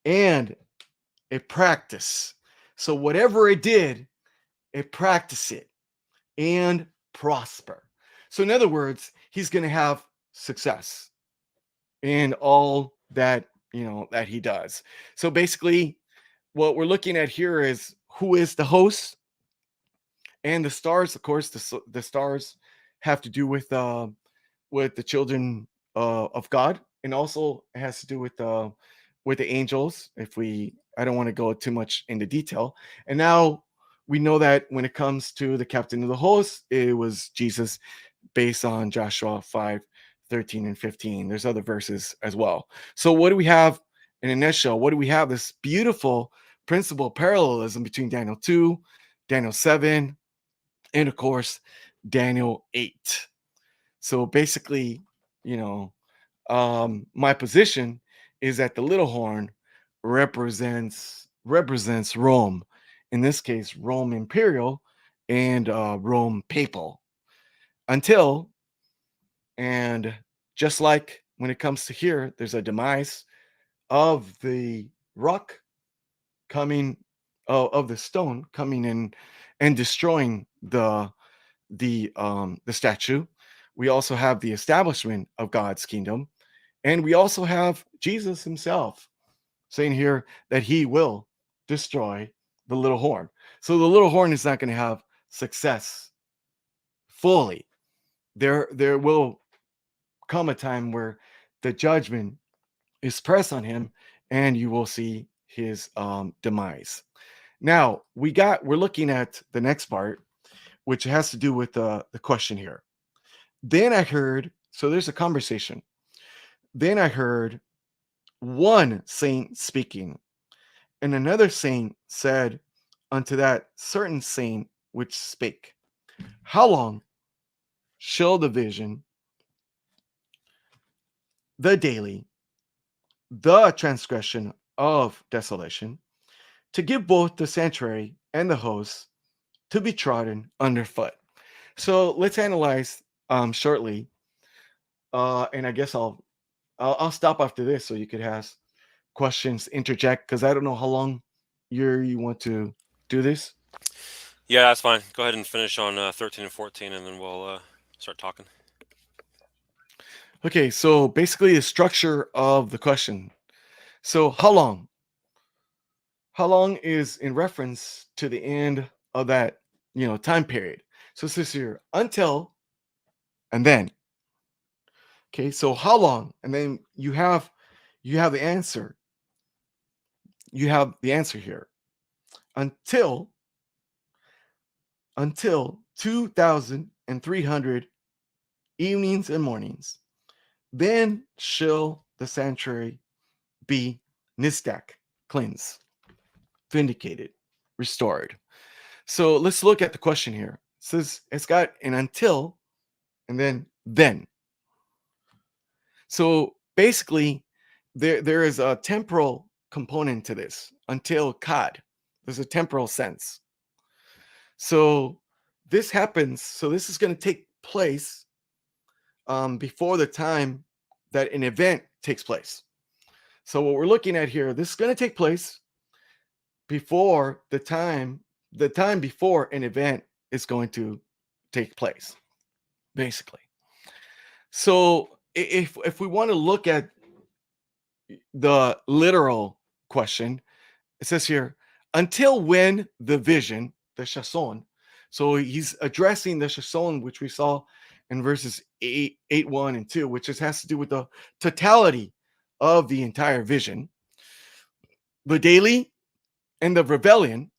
and it practiced. So whatever it did, it practiced it and prosper. So in other words, he's going to have success in all that he does. So basically, what we're looking at here is who is the host, and the stars. Of course, the stars have to do with the children of God, and also it has to do with the angels. I don't want to go too much into detail. And now we know that when it comes to the captain of the host, it was Jesus, based on Joshua 5:13 and 15. There's other verses as well. So what do we have in a nutshell? What do we have? This beautiful principle parallelism between Daniel 2, Daniel 7, and of course Daniel 8. So basically, you know, my position is that the little horn represents represents Rome. In this case, Rome imperial and Rome papal. Until, and just like when it comes to here, there's a demise of the rock coming, of the stone coming in and destroying the statue. We also have the establishment of God's kingdom, and we also have Jesus himself saying here that he will destroy the little horn. So the little horn is not going to have success fully. There will come a time where the judgment is pressed on him, and you will see his demise. Now we're looking at the next part, which has to do with the question here. Then I heard, so there's a conversation. Then I heard one saint speaking, and another saint said unto that certain saint which spake, how long shall the vision, the daily, the transgression of desolation, to give both the sanctuary and the host to be trodden underfoot? So let's analyze shortly, and I guess I'll stop after this so you could ask questions, interject, because I don't know how long you want to do this. Yeah, that's fine. Go ahead and finish on 13 and 14, and then we'll start talking. Okay, so basically the structure of the question. So how long? How long is in reference to the end of that, time period. So it says here until and then. Okay, so how long? And then you have the answer. You have the answer here. Until 2,300 evenings and mornings. Then shall the sanctuary be nistak, cleansed, vindicated, restored. So let's look at the question here. It says it's got an until and then. So basically, there is a temporal component to this until kad. There's a temporal sense. So this happens. So this is going to take place before the time that an event takes place. So what we're looking at here, this is going to take place before the time before an event is going to take place, basically. So if we want to look at the literal question, it says here, until when the vision, the chazown, so he's addressing the chazown, which we saw in verses 8, 1, and 2, which just has to do with the totality of the entire vision, the daily and the rebellion.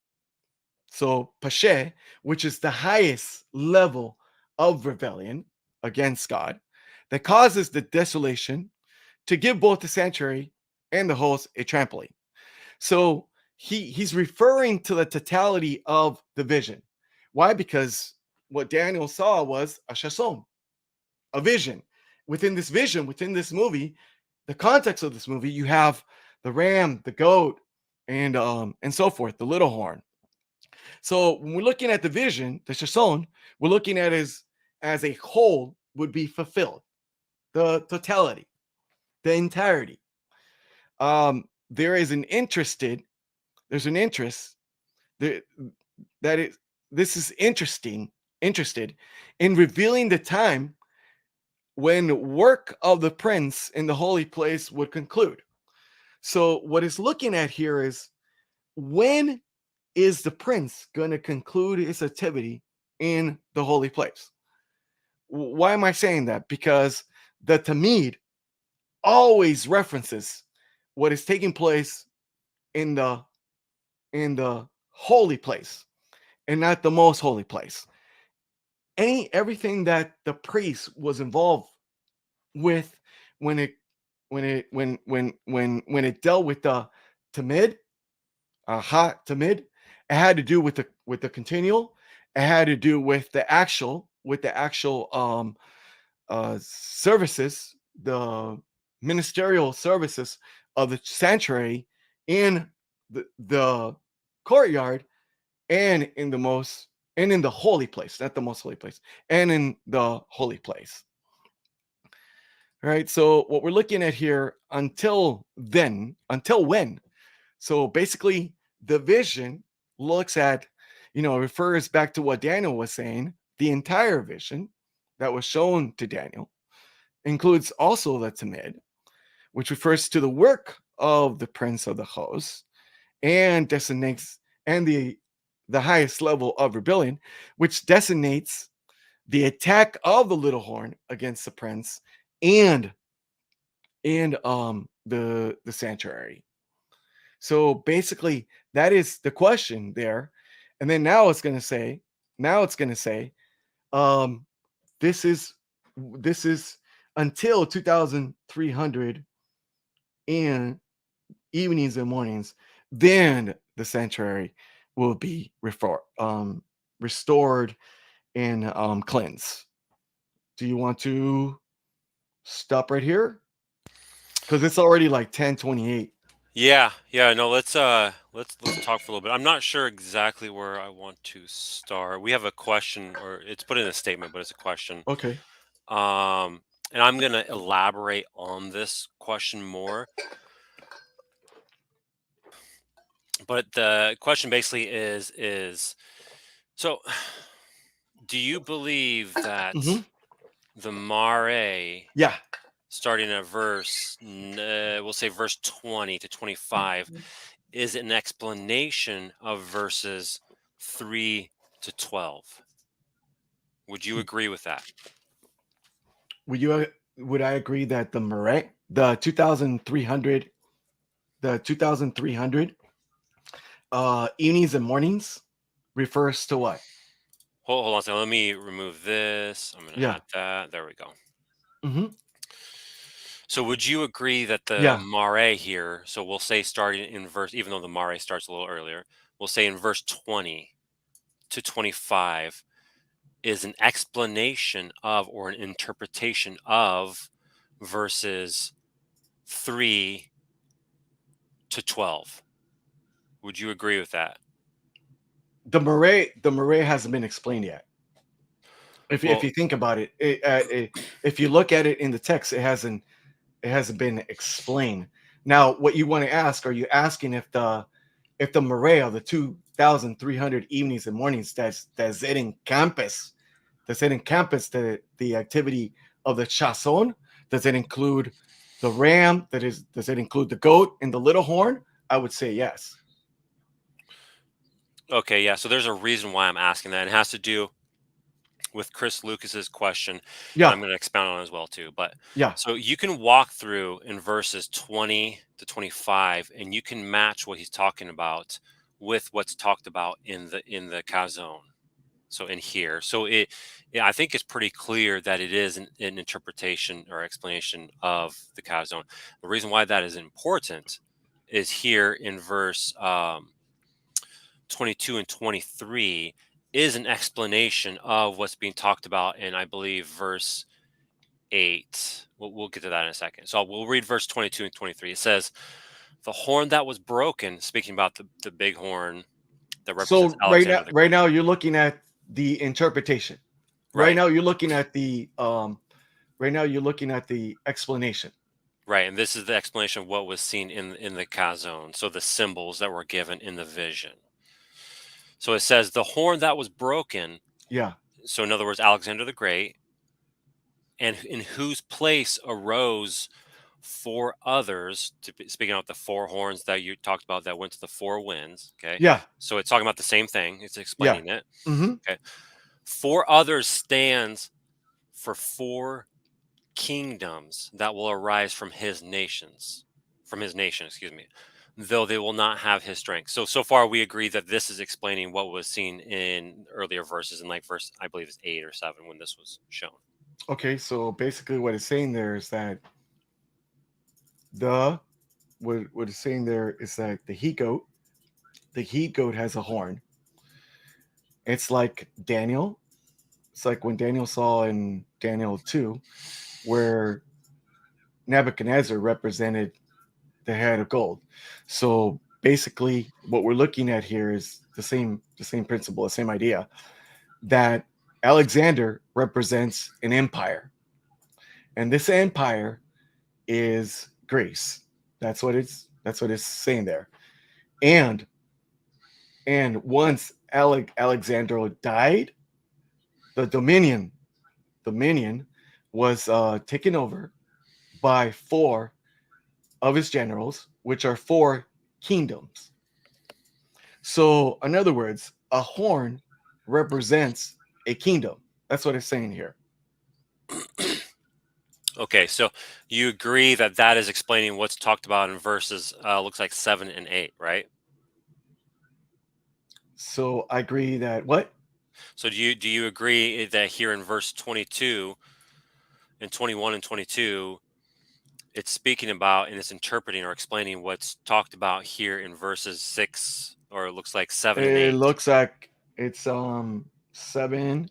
So Pashe, which is the highest level of rebellion against God, that causes the desolation to give both the sanctuary and the host a trampoline. So he's referring to the totality of the vision. Why? Because what Daniel saw was a chazown, a vision. Within this vision, within this movie, the context of this movie, you have the ram, the goat, and so forth, the little horn. So when we're looking at the vision, the chazown, we're looking at as a whole would be fulfilled, the totality, the entirety. There is an interested, there's an interest there, that is this is interested in revealing the time when work of the prince in the holy place would conclude. So what it's looking at here is, when is the prince going to conclude his activity in the holy place? Why am I saying that? Because the Tamid always references what is taking place in the holy place and not the most holy place. Everything that the priest was involved with when it dealt with the tamid, hot tamid, it had to do with the continual. It had to do with the actual services, the ministerial services of the sanctuary in the courtyard, and in the most and in the holy place, not the most holy place, and in the holy place. All right. So what we're looking at here until then, until when? So basically, the vision looks at, refers back to what Daniel was saying. The entire vision that was shown to Daniel includes also the Tamid, which refers to the work of the prince of the host, and designates and the highest level of rebellion, which designates the attack of the little horn against the prince and the sanctuary. So basically, that is the question there. And then now it's gonna say, um, this is this is until 2300 in evenings and mornings, then the sanctuary will be restored and cleansed. Do you want to stop right here? Because it's already like 10:28. Yeah, yeah, no, let's talk for a little bit. I'm not sure exactly where I want to start. We have a question, or it's put in a statement, but it's a question. Okay. Um, and I'm gonna elaborate on this question more. But the question basically is so do you believe Hmm. that the mare, Yeah. starting at we'll say verse 20 to 25, is an explanation of verses 3 to 12? Would you agree with that? Would you? Would I agree that the Murray, the 2300, the 2300 evenings and mornings refers to what? Hold on a second. Let me remove this. I'm going to Yeah. add that. There we go. Hmm. So would you agree that the Yeah. mare here, so we'll say starting in verse, even though the mare starts a little earlier, we'll say in verse 20 to 25 is an explanation of, or an interpretation of, verses 3 to 12? Would you agree with that? The Murray hasn't been explained yet. If Well, you think about it, if you look at it in the text, it hasn't been explained. Now, what you want to ask, are you asking if the Murray of the 2300 evenings and mornings, does it encompass the activity of the chazown? Does it include the ram? Does it include the goat and the little horn? I would say yes. okay, yeah. So there's a reason why I'm asking that. It has to do with Chris Lucas's question, and Yeah, I'm going to expound on it as well too. But yeah, so you can walk through in verses 20 to 25, and you can match what he's talking about with what's talked about in the chazown. So in here, so yeah, I think it's pretty clear that it is an interpretation or explanation of the chazown. The reason why that is important is here in verse 22 and 23 is an explanation of what's being talked about in, I believe, verse 8. We'll get to that in a second. So we'll read verse 22 and 23. It says, the horn that was broken, speaking about the big horn that represents so Alexander the right Great. now you're looking at the interpretation. Right Right, now you're looking at the right now you're looking at the explanation. right. And this is the explanation of what was seen in the chazown. So the symbols that were given in the vision. So it says, the horn that was broken. Yeah, So in other words, Alexander the Great, and in whose place arose four others, speaking about the four horns that you talked about that went to the four winds. Okay. yeah, So it's talking about the same thing, it's yeah. explaining it. Hmm. Okay. Four others stands for four kingdoms that will arise from his nation, excuse me, though they will not have his strength. So far we agree that this is explaining what was seen in earlier verses, in like verse, I believe it's 8 or 7, when this was shown. Okay, so basically what it's saying there is that the what it's saying there is that the he goat has a horn. It's like Daniel. It's like when Daniel saw in Daniel 2, where Nebuchadnezzar represented the head of gold. So basically what we're looking at here is the same principle, the same idea that Alexander represents an empire, and this empire is Greece. That's what it's saying there. And once Alexander died, the dominion was taken over by four of his generals, which are four kingdoms. So, in other words, a horn represents a kingdom. That's what it's saying here. Okay, so you agree that that is explaining what's talked about in verses looks like 7 and 8, right? So I agree that what? So do you agree that here in verse 22 and 21 and 22 it's speaking about and it's interpreting or explaining what's talked about here in verses 6 or it looks like 7 and It 8. looks like it's 7.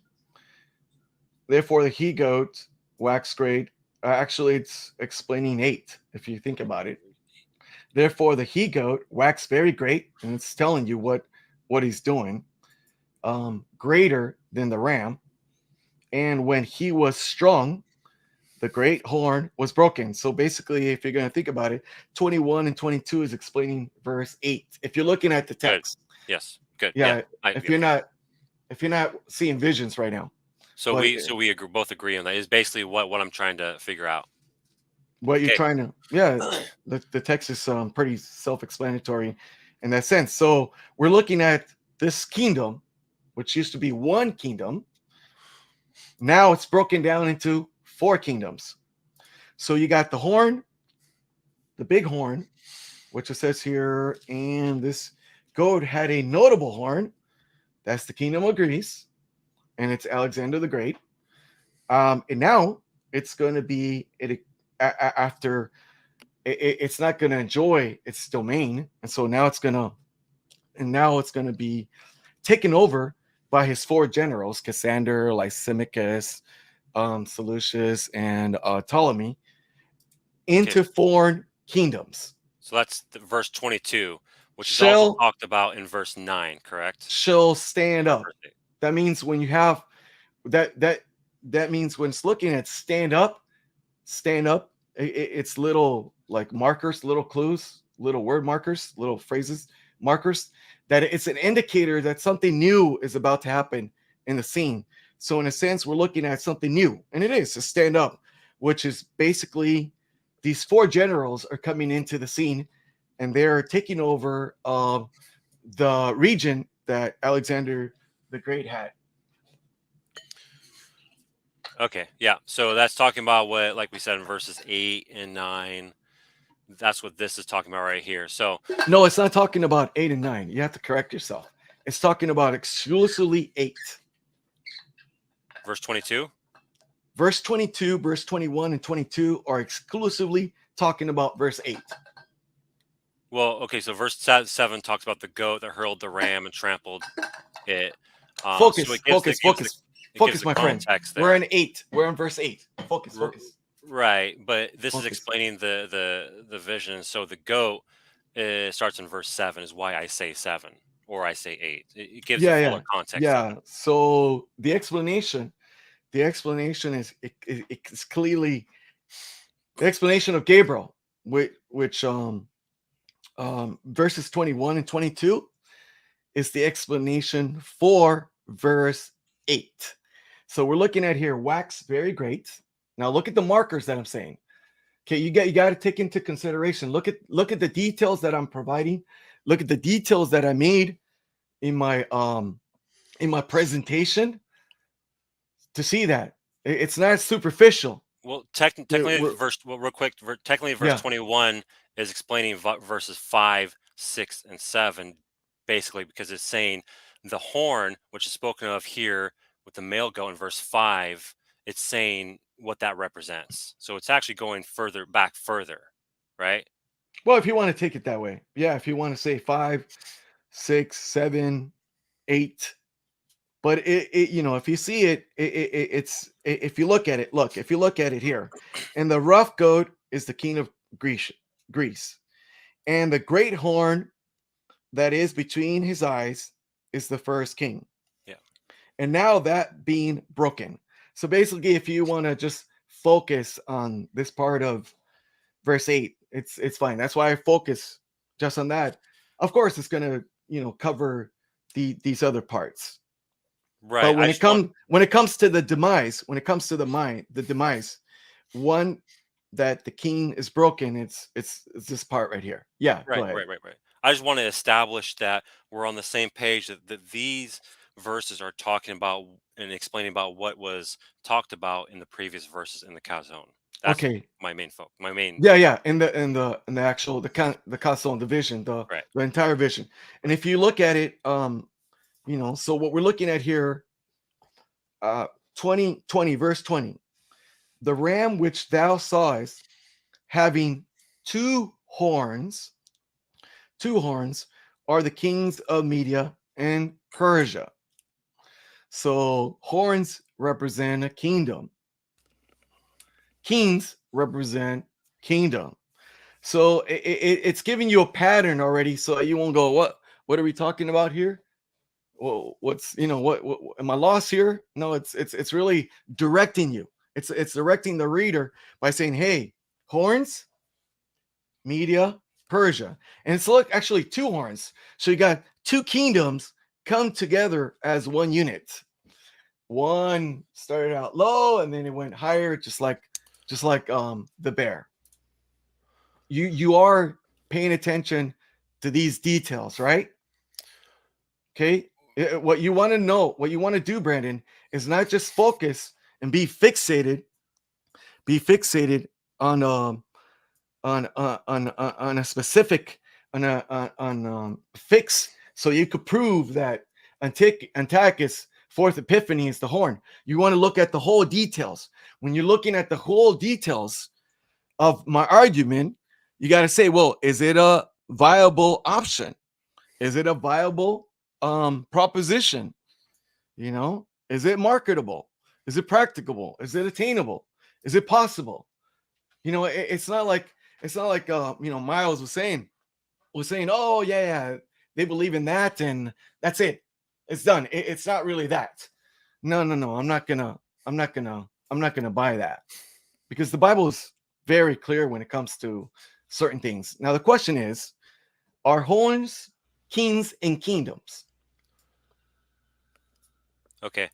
Therefore, the he goat wax great. Actually, it's explaining 8 if you think about it. Therefore, the he goat wax very great, and it's telling you what he's doing. Greater than the ram, and when he was strong, the great horn was broken. So basically, if you're going to think about it, 21 and 22 is explaining verse 8. If you're looking at the Good. text, Yes. Good. Yeah. yeah. I If you're okay. not seeing visions right now, So but we agree, both agree on that. Is basically what I'm trying to figure out. what you're Okay. trying to, yeah, the text is pretty self-explanatory in that sense. So we're looking at this kingdom, which used to be one kingdom. Now it's broken down into four kingdoms. So you got the horn, the big horn, which it says here, and this goat had a notable horn. That's the kingdom of Greece, and it's Alexander the Great. And now it's going to be after it's not going to enjoy its domain, and so now it's going to be taken over by his four generals: Cassander, Lysimachus, Seleucus, and Ptolemy, Okay. into foreign kingdoms. So that's the verse 22, which is also Shall talked about in verse 9, correct? shall stand Or up. verse 8. That means when you have that means when it's looking at stand up, it's little like markers, little clues, little word markers, little phrases, markers, that it's an indicator that something new is about to happen in the scene. So in a sense, we're looking at something new, and it is to stand up, which is basically these four generals are coming into the scene, and they're taking over the region that Alexander the Great had. Okay. Yeah. So that's talking about what, like we said in verses 8 and 9. That's what this is talking about right here. So No, it's not talking about 8 and 9. You have to correct yourself. It's talking about exclusively 8. verse 22. Verse 22, verse 21, and 22 are exclusively talking about verse 8. Well, okay. So verse 7 talks about the goat that hurled the ram and trampled it. So Focus, focus, focus, it gives focus, the my friend. context We're there. in 8. We're in verse 8. Focus, R- focus, right, but this is focus. explaining the vision. So the goat starts in verse 7 is why I say 7 or I say 8. It gives a Yeah, fuller yeah, context of yeah. So the explanation is it's clearly the explanation of Gabriel, which verses 21 and 22 is the explanation for verse 8. So we're looking at here wax very great. Now look at the markers that I'm saying. Okay, you got to take into consideration. Look at the details that I'm providing. Look at the details that I made in my presentation to see that it's not superficial. Well, technically, We're real quick, technically, verse yeah. 21 is explaining verses 5, 6, and 7, basically, because it's saying the horn, which is spoken of here with the male goat in verse 5, it's saying what that represents. So it's actually going further back further, right? Well, if you want to take it that way, yeah. If you want to say 5, 6, 7, 8, but if you see if you look at it, if you look at it here, and the rough goat is the king of Greece, and the great horn that is between his eyes is the first king. Yeah. And now that being broken. So basically, if you want to just focus on this part of verse 8, it's fine. That's why I focus just on that. Of course, it's gonna, cover these other parts. But Right. I just want when it comes to the demise, when it comes to the demise, one that the king is broken, it's this part right here. Yeah, go right, ahead. right, right, right. I just want to establish that we're on the same page, that these verses are talking about and explaining about what was talked about in the previous verses in the chazown. That's Okay. my main focus. My main Yeah, yeah. In the actual the console and the vision, right. the entire vision. And if you look at it, so what we're looking at here, 20 verse 20, the ram which thou sawest having two horns, two horns, are the kings of Media and Persia. So horns represent a kingdom. Kings represent kingdom. So it's giving you a pattern already, so you won't go, what are we talking about here? Well, what's what am I lost here? No, it's really directing you. It's directing the reader by saying, hey, horns, Media, Persia. And it's look actually two horns. So you got two kingdoms come together as one unit. One started out low and then it went higher, just like the bear. You are paying attention to these details, right? Okay. What you want to know, what you want to do, Brandon, is not just focus and be fixated on on a specific fix, so you could prove that Antiochus fourth epiphany is the horn. You want to look at the whole details. When you're looking at the whole details of my argument, you got to say, well, is it a viable option? Is it a viable proposition? Is it marketable? Is it practicable? Is it attainable? Is it possible? It's not like Miles was saying, oh yeah, yeah, they believe in that and that's it. It's done. It's not really that. No, no, no. I'm not gonna buy that, because the Bible is very clear when it comes to certain things. Now the question is, are horns kings and kingdoms? Okay.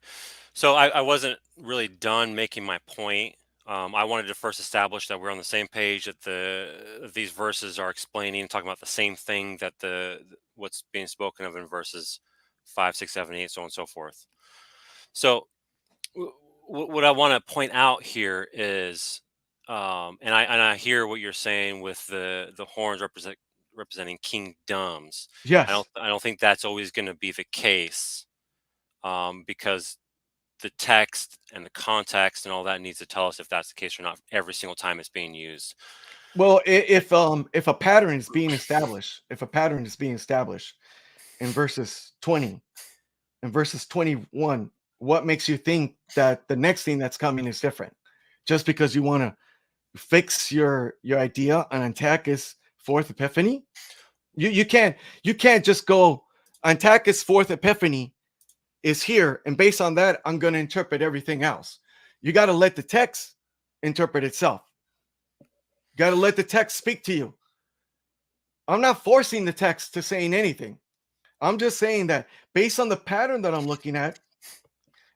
So I wasn't really done making my point. I wanted to first establish that we're on the same page, that these verses are explaining and talking about the same thing, that what's being spoken of in verses 5, 6, 7, 8, so on and so forth. So what I want to point out here is, and I hear what you're saying with the horns representing kingdoms. Yes. I don't think that's always going to be the case, because the text and the context and all that needs to tell us if that's the case or not every single time it's being used. Well, if a pattern is being established, in verses 20 and verses 21, what makes you think that the next thing that's coming is different? Just because you want to fix your idea on Antiochus fourth epiphany? You can't just go, Antiochus fourth epiphany is here, and based on that, I'm going to interpret everything else. You got to let the text interpret itself. Got to let the text speak to you. I'm not forcing the text to saying anything. I'm just saying that based on the pattern that I'm looking at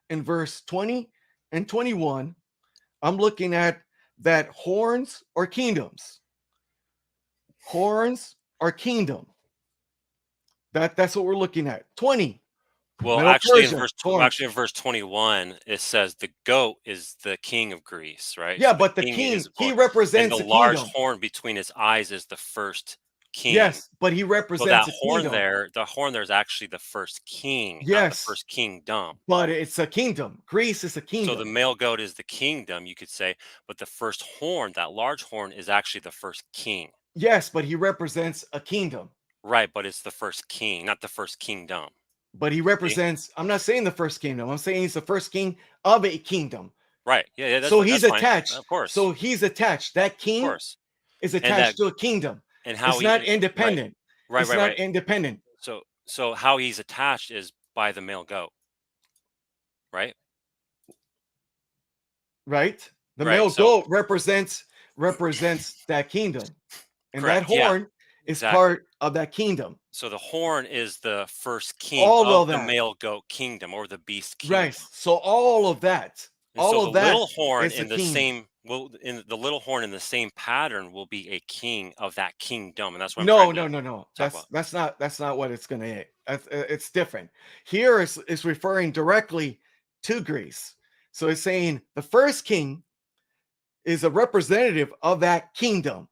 in verse 20 and 21, I'm looking at that horns or kingdoms. Horns or kingdom. That's what we're looking at. 20, Well, Medo Persia, horns. actually in verse 21, it says the goat is the king of Greece, right? Yeah, So the but the king is king, the he horn, and the represents a large kingdom. horn between his eyes is the first king. Yes, but he So that represents a kingdom. the horn there is actually the first king, not the Yes, first kingdom. but it's a kingdom. Greece is a So the kingdom. male goat is the kingdom, you could say, but the first horn, that large horn, is actually the first king. Yes, but he represents a kingdom. Right, but it's the first king, not the first kingdom. But he See? represents, I'm not saying the first kingdom. I'm saying he's the first king of a kingdom. Right. Yeah, yeah, So that's he's fine. attached. Of course. So he's attached. That Of king course. is And that attached to a kingdom. and how It's he not and right. independent. Right, It's right, not right. independent. So how he's attached is by the male goat, right? right? The Right. male So goat represents that kingdom, and that correct. Yeah. horn is Exactly. part of that kingdom. So the horn is the first king All of of the that, male goat kingdom or the beast right? kingdom. So And so all the of that little horn is the in the king. same will in the little horn in the same pattern will be a king of that kingdom, and that's what I'm trying No, to no, no, no. talk about. That's not what it's gonna hit. It's different. Here is referring directly to Greece. So it's saying the first king is a representative of that kingdom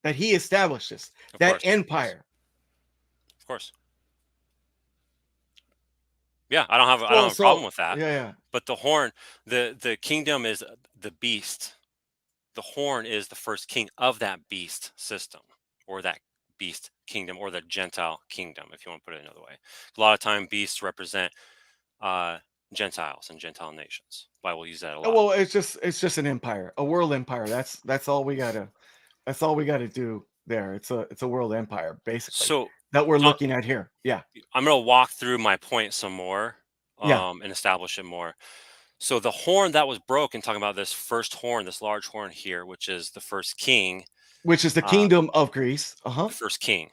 that he establishes, Of that course, of course, empire. of course. Yeah, I don't have a problem So with that. yeah, yeah. But the horn, the kingdom is the beast. The horn is the first king of that beast system or that beast kingdom or the Gentile kingdom, if you want to put it another way. A lot of time beasts represent uh, Gentiles and Gentile nations. Bible use that a lot. Well, it's just an empire, a world empire. That's all we gotta do there. It's a world empire, basically, So that we're uh, looking at here. Yeah. I'm going to walk through my point some more Yeah. and establish it more. So the horn that was broken, talking about this first horn, this large horn here, which is the first king, Which is the uh, kingdom of Greece. Uh-huh. the first king.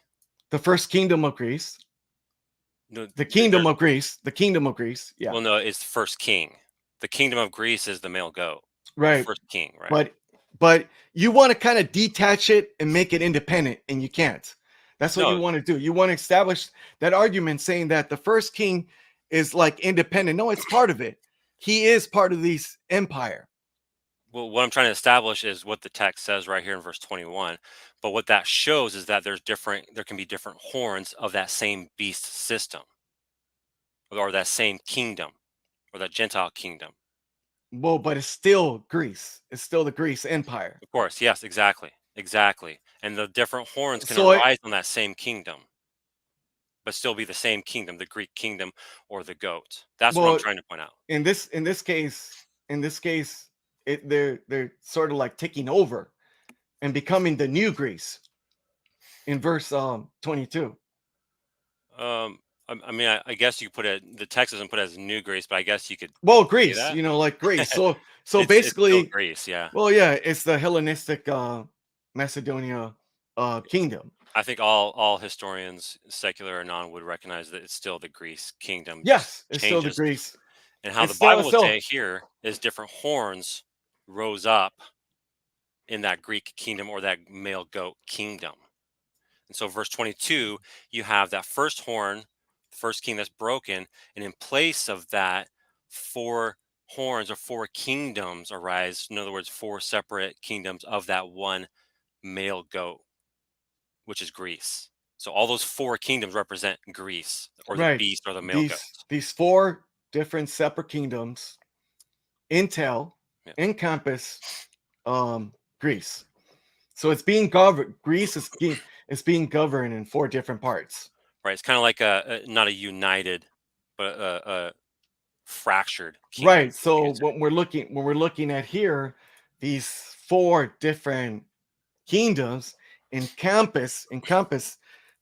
The first kingdom of Greece. No, The kingdom there's of Greece. The kingdom of Greece. Yeah. well, no, it's the first king. The kingdom of Greece is the male goat, the Right. first king, right? But but you want to kind of detach it and make it independent, and you can't. That's what you No, want to do. You want to establish that argument saying that the first king is like independent. No, it's part of it. He is part of this empire. well, what I'm trying to establish is what the text says right here in verse 21. But what that shows is that there can be different horns of that same beast system or that same kingdom or that Gentile kingdom. Well, but it's still Greece. It's still the Greece empire. Of course, yes, exactly, exactly. And the different horns can So it arise on that same kingdom, but still be the same kingdom, the Greek kingdom or the goat. That's what I'm well trying to point out. in this case, they're sort of like taking over and becoming the new Greece in verse 22. Um, I mean, I guess you could put it. The text doesn't put it as New Greece, but I guess you could Well, say Greece, that. you know, like Greece. So It's still basically, Greece, yeah. well, yeah, it's the Hellenistic Macedonia kingdom. I think all historians, secular or non, would recognize that it's still the Greece kingdom, just Yes, it's still the changes. Greece. And how the It's Bible would say still it here is different horns rose up in that Greek kingdom or that male goat kingdom. And so, verse 22, you have that first horn, first king that's broken, and in place of that, four horns or four kingdoms arise. In other words, four separate kingdoms of that one male goat, which is Greece. So, all those four kingdoms represent Greece or the right. beast or the male goat. These four different separate kingdoms intel Yeah, encompass Greece. So it's being governed. Is being governed in four different parts. right. It's kind of like not a united, but a fractured kingdom, Right. you So could say. when we're looking at here, these four different kingdoms encompass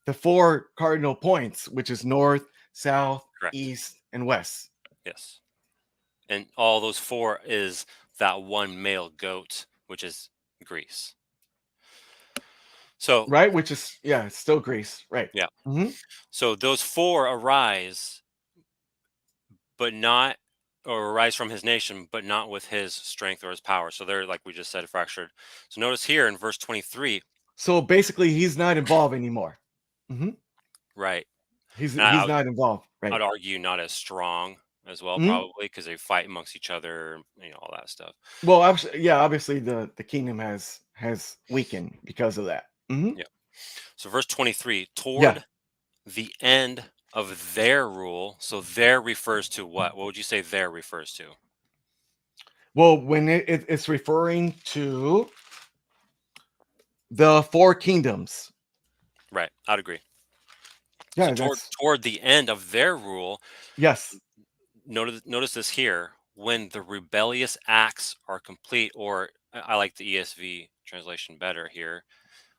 the four cardinal points, which is north, south, Correct. east, and west. Yes. And all those four is that one male goat, which is Greece. So Right, which is yeah, it's still Greece. Right. yeah, Mhm. so those four arise, but not, or arise from his nation, but not with his strength or his power. So they're, like we just said, fractured. So notice here in verse 23, So basically, he's not involved anymore. Mhm. right? And He's not involved. Right. I'd argue not as strong as well, Mhm. probably because they fight amongst each other, all that stuff. Well, yeah, obviously the kingdom has weakened because of that. Mhm. Yeah. So verse 23, Yeah. toward the end of their rule. So there refers to what? What would you say there refers to? Well, when it's referring to the four kingdoms. Right. I'd agree. So Yeah, that's toward the end of their rule, yes. notice this here. When the rebellious acts are complete, or I like the ESV translation better here.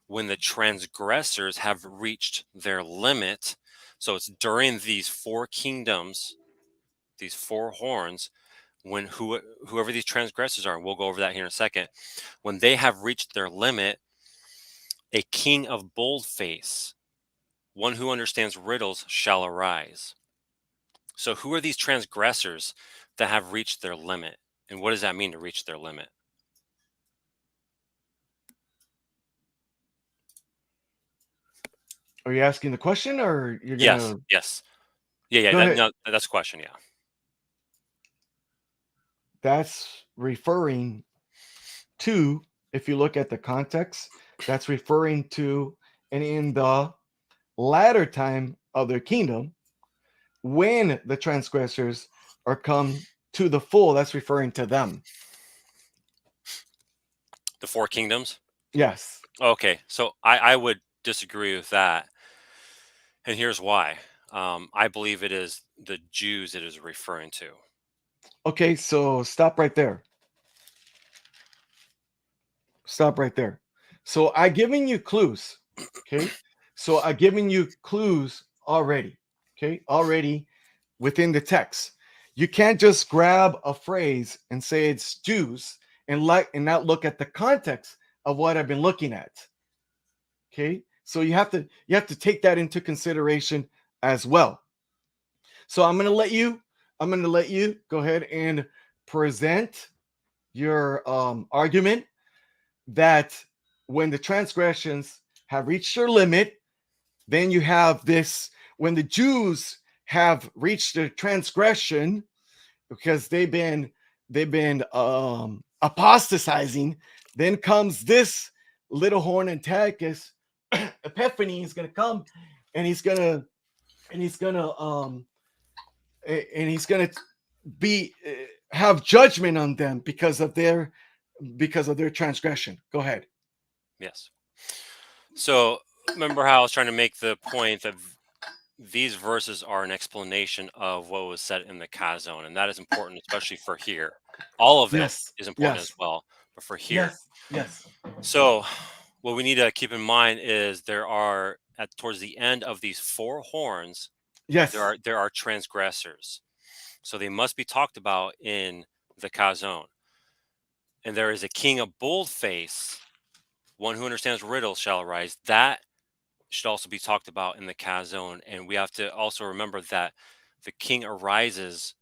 When the transgressors have reached their limit, So it's during these four kingdoms, these four horns, when whoever these transgressors are, and we'll go over that here in a second, when they have reached their limit, a king of bold face, one who understands riddles, shall arise. So who are these transgressors that have reached their limit? And what does that mean to reach their limit? Are you asking the question or you're Yes, gonna yes. Yeah, yeah, go that ahead? no, that's a question, yeah. That's referring to, if you look at the context, that's referring to, and in the latter time of their kingdom, when the transgressors are come to the full, that's referring to them. The four kingdoms? Yes. Okay, so I would disagree with that. And here's why. I believe it is the Jews it is referring to. Okay, so stop right there. Stop right there. So I giving you clues. Okay. So I giving you clues already. Okay. Already within the text. You can't just grab a phrase and say it's Jews and not look at the context of what I've been looking at. Okay. So you have to take that into consideration as well. So I'm gonna let you go ahead and present your argument that when the transgressions have reached their limit, then you have this when the Jews have reached their transgression because they've been apostatizing, then comes this little horn Antiochus. Epiphany is gonna come and he's gonna be have judgment on them because of their transgression. Go ahead. Yes. So remember how I was trying to make the point that these verses are an explanation of what was said in the chazown, and that is important, especially for here. All of it Yes. is important as Yes. well, but for here. Yes. Yes. So what we need to keep in mind is there are at towards the end of these four horns, Yes. there are transgressors. So they must be talked about in the chazown. And there is a king of bold face, one who understands riddles shall arise. That should also be talked about in the chazown. And we have to also remember that the king arises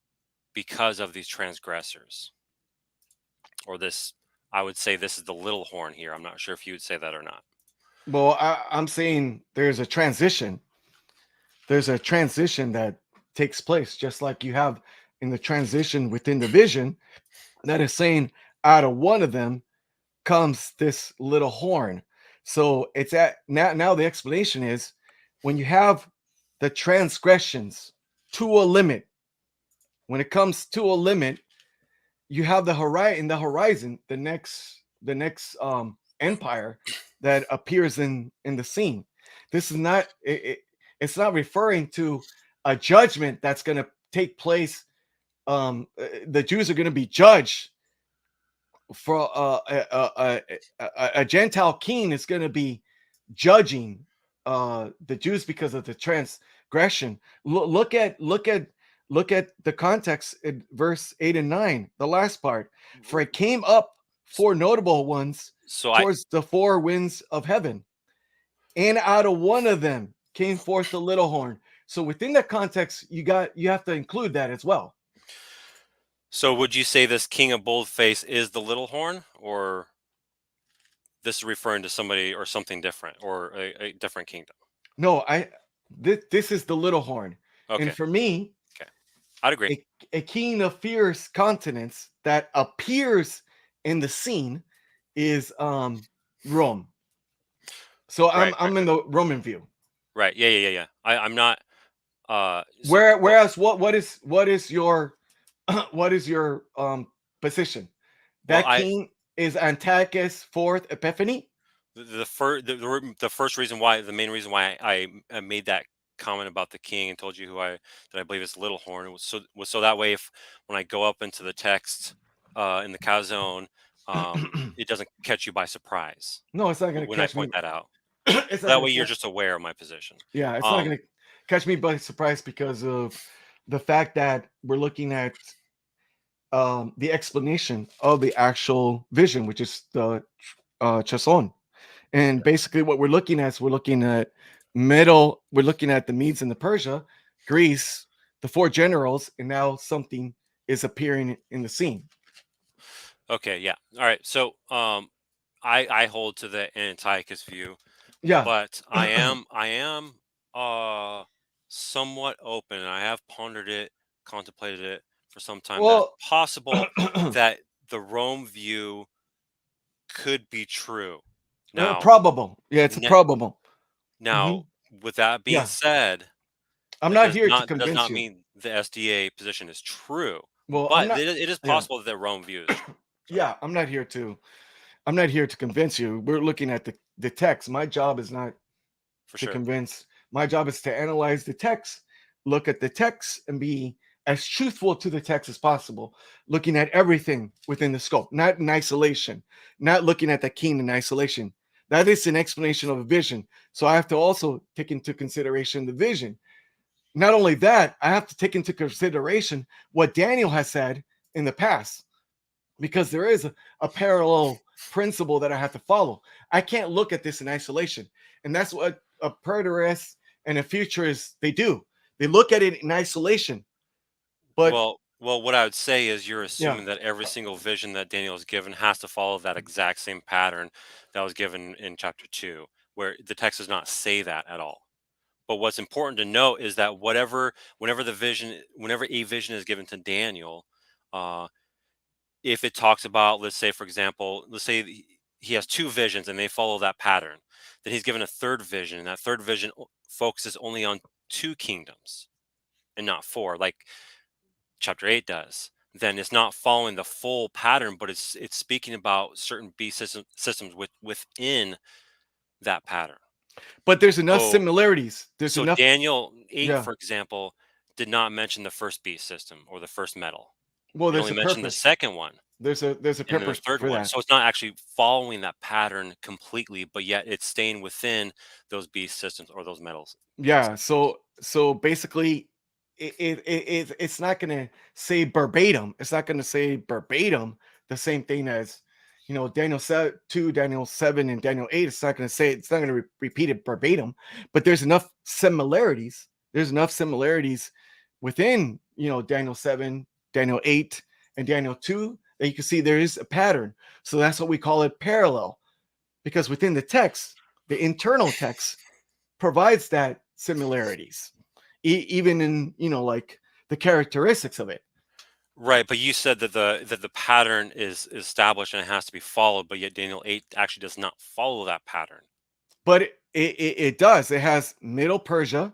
because of these transgressors. Or this, I would say this is the little horn here. I'm not sure if you would say that or not. Well, I'm saying there's a transition. There's a transition that takes place, just like you have in the transition within the vision that is saying out of one of them comes this little horn. So it's at now the explanation is when you have the transgressions to a limit, when it comes to a limit, you have the horizon, the next empire that appears in the scene. This is not it's not referring to a judgment that's going to take place. The Jews are going to be judged for a Gentile king is going to be judging the Jews because of the transgression. Look at the context in verse 8 and 9, the last part. For it came up four notable ones So I towards the four winds of heaven, and out of one of them came forth the little horn. So within that context, you have to include that as well. so would you say this king of bold face is the little horn, or this is referring to somebody or something different, or a different kingdom? No, this is the little horn, and Okay, for me, okay, I'd agree. a king of fierce countenance that appears in the scene is Rome. So I'm Right, right, I'm in right, the Roman view. right. Yeah, yeah, yeah, yeah. I'm not. So Whereas what is your what is your position? well, That king is Antiochus fourth Epiphany? the first the first reason why the main reason why I made that comment about the king and told you who I that I believe is Little Horn was so that way if when I go up into the text in the cow zone, it doesn't catch you by surprise No, it's not gonna when I catch me. point that out. It's not That gonna way you're catch. just aware of my position. Yeah, it's not Um, gonna. catch me by surprise because of the fact that we're looking at the explanation of the actual vision, which is the chazown. And basically, what we're looking at is we're looking at we're looking at the Medes and the Persia, Greece, the four generals, and now something is appearing in the scene. Okay, yeah. All right. So, I hold to the Antiochus view, Yeah. but I am uh somewhat open, and I have pondered it, contemplated it for some time, that it's Well, possible that the Rome view could be true. Now, probable. Yeah, it's a ne- probable. Hmm. now, with that being Yeah. said, I'm that not does here to not does convince not you. mean the SDA position is true, Well, I'm but not. it is Yeah. possible that the Rome view is true. So, Yeah. I'm not here to convince you. We're looking at the text. My job is not for to sure. convince. My job is to analyze the text, look at the text, and be as truthful to the text as possible, looking at everything within the scope, not in isolation, not looking at the king in isolation. That is an explanation of a vision. So I have to also take into consideration the vision. Not only that, I have to take into consideration what Daniel has said in the past because there is a parallel principle that I have to follow. I can't look at this in isolation. And that's what a preterist and a futurist they do. They look at it in isolation. But Well, what I would say is you're yeah, assuming that every single vision that Daniel is given has to follow that exact same pattern that was given in chapter 2, where the text does not say that at all. But what's important to note is that whenever a vision is given to Daniel, uh, if it talks about, let's say, for example, let's say he has two visions and they follow that pattern, then he's given a third vision, and that third vision focuses only on two kingdoms and not four, like chapter 8 does, then it's not following the full pattern, but it's speaking about certain systems within that pattern. but there's enough So similarities. There's so enough. Daniel 8, Yeah. for example, did not mention the first beast system or the first metal. Well, It there's only a mentioned the purpose. second one There's a and then the purpose third for one. that. So it's not actually following that pattern completely, but yet it's staying within those beast systems or those metals Yeah, systems. so basically it's not going to say verbatim. It's not going to say verbatim the same thing as Daniel 2, Daniel 7, and Daniel 8. It's not going to say, it's not going to repeat it verbatim, but there's enough similarities. There's enough similarities within, Daniel 7, Daniel 8, and Daniel 2 that you can see there is a pattern. So that's what we call it parallel, because within the text, the internal text provides that similarities, even in like the characteristics of it. Right, but you said that the pattern is established and it has to be followed, but yet Daniel 8 actually does not follow that pattern. But it does. It has Middle Persia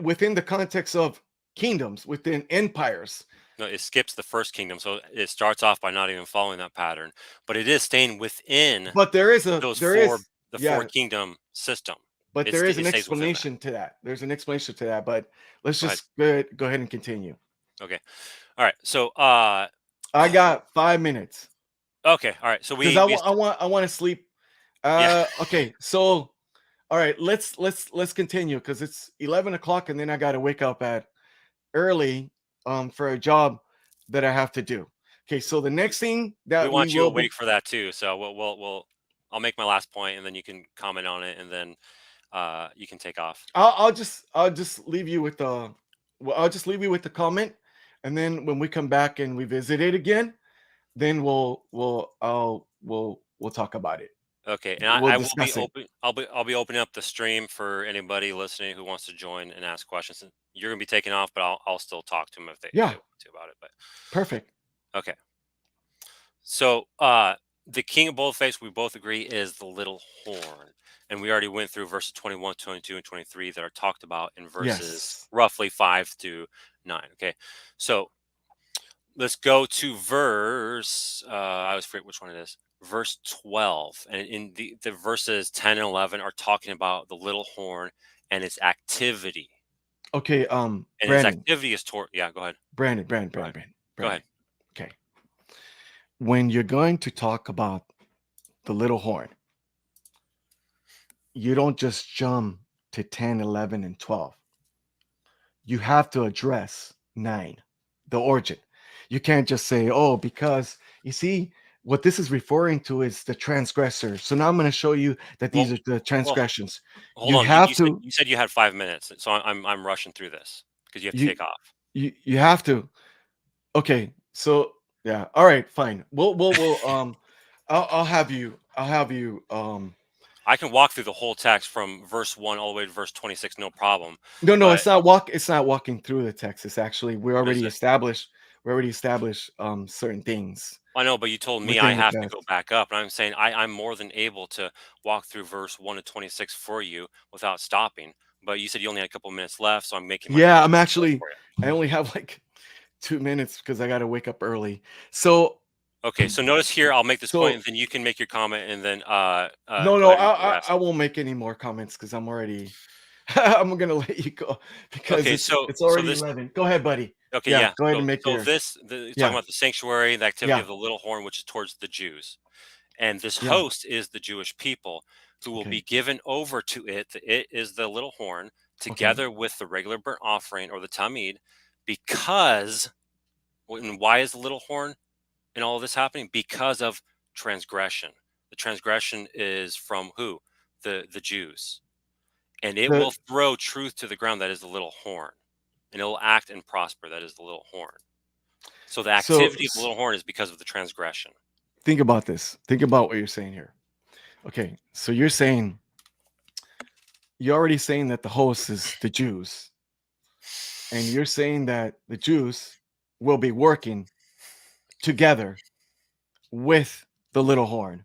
within the context of kingdoms, within empires. No, it skips the first kingdom, so it starts off by not even following that pattern, but it is staying within But those there four is, the four yeah, kingdom system. but there is It an stays within that. explanation to that. There's an explanation to that. But let's Go ahead. just go ahead and continue. Okay. All right. So I got 5 minutes okay. All right. So because I want to sleep. yeah. Okay, so all right, let's continue because it's 11 o'clock, and then I got to wake up at early for a job that I have to do. Okay, so the next thing We that we want you will be, awake for that too. So I'll make my last point and then you can comment on it and then you can take off. I'll just leave you with the I'll just leave you with the comment, and then when we come back and we visit it again, then we'll talk about it. Okay, and We'll I will be discuss it. open. I'll be opening up the stream for anybody listening who wants to join and ask questions. And you're gonna be taking off, but I'll still talk to them if they Yeah, want to about it. But perfect. okay, so the king of boldface, we both agree, is the little horn, and we already went through verses 21, 22, and 23 that are talked about in verses Yes. roughly 5 to 9. Okay, so let's go to verse. I always forget which one it is. Verse 12, and in the verses 10 and 11 are talking about the little horn and its activity, Okay, and its Brandon, activity is toward. Yeah, go ahead. Brandon, Brandon, Go ahead. Brandon, Brandon, Go ahead. Brandon. Okay, when you're going to talk about the little horn, you don't just jump to 10, 11, and 12. You have to address 9, the origin. You can't just say, oh, because you see, what this is referring to is the transgressor. So now I'm going to show you that these Well, are the well, transgressions. hold You on. You, have you said to, you said you had 5 minutes, so I'm rushing through this because you have to you, take off. you have to. Okay. So yeah. All right. Fine. I'll have you, I can walk through the whole text from verse 1 all the way to verse 26, no problem. no, no, But it's not walking through the text. It's actually, what is it? we already established certain things I know, but you told me I within the have to go text. back up, and I'm saying I'm more than able to walk through verse 1 to 26 for you without stopping. But you said you only had a couple minutes left, so I'm making my Yeah, point I'm actually, for you. I only have like 2 minutes because I got to wake up early. So, Okay, so notice here, I'll make this point, so and then you can make your comment, and then no, go no, ahead and do the I rest. won't make any more comments because I'm already, I'm gonna let you go because Okay, so it's so already this 11. Go ahead, buddy. okay, Yeah, yeah. go ahead So and make so your, this talking yeah, about the sanctuary, the activity yeah, of the little horn, which is towards the Jews. And this yeah. host is the Jewish people who will be Okay, given over to it. It is the little horn okay. together with the regular burnt offering or the tamid, because and why is the little horn and all of this happening? Because of transgression. The transgression is from who? The Jews. And it will The throw truth to the ground, that is the little horn. And it will act and prosper, that is the little horn. So the so activity of the little horn is because of the transgression. think about this. Think about what you're saying here. Okay, so you're already saying that the host is the Jews, and you're saying that the Jews will be working together with the little horn,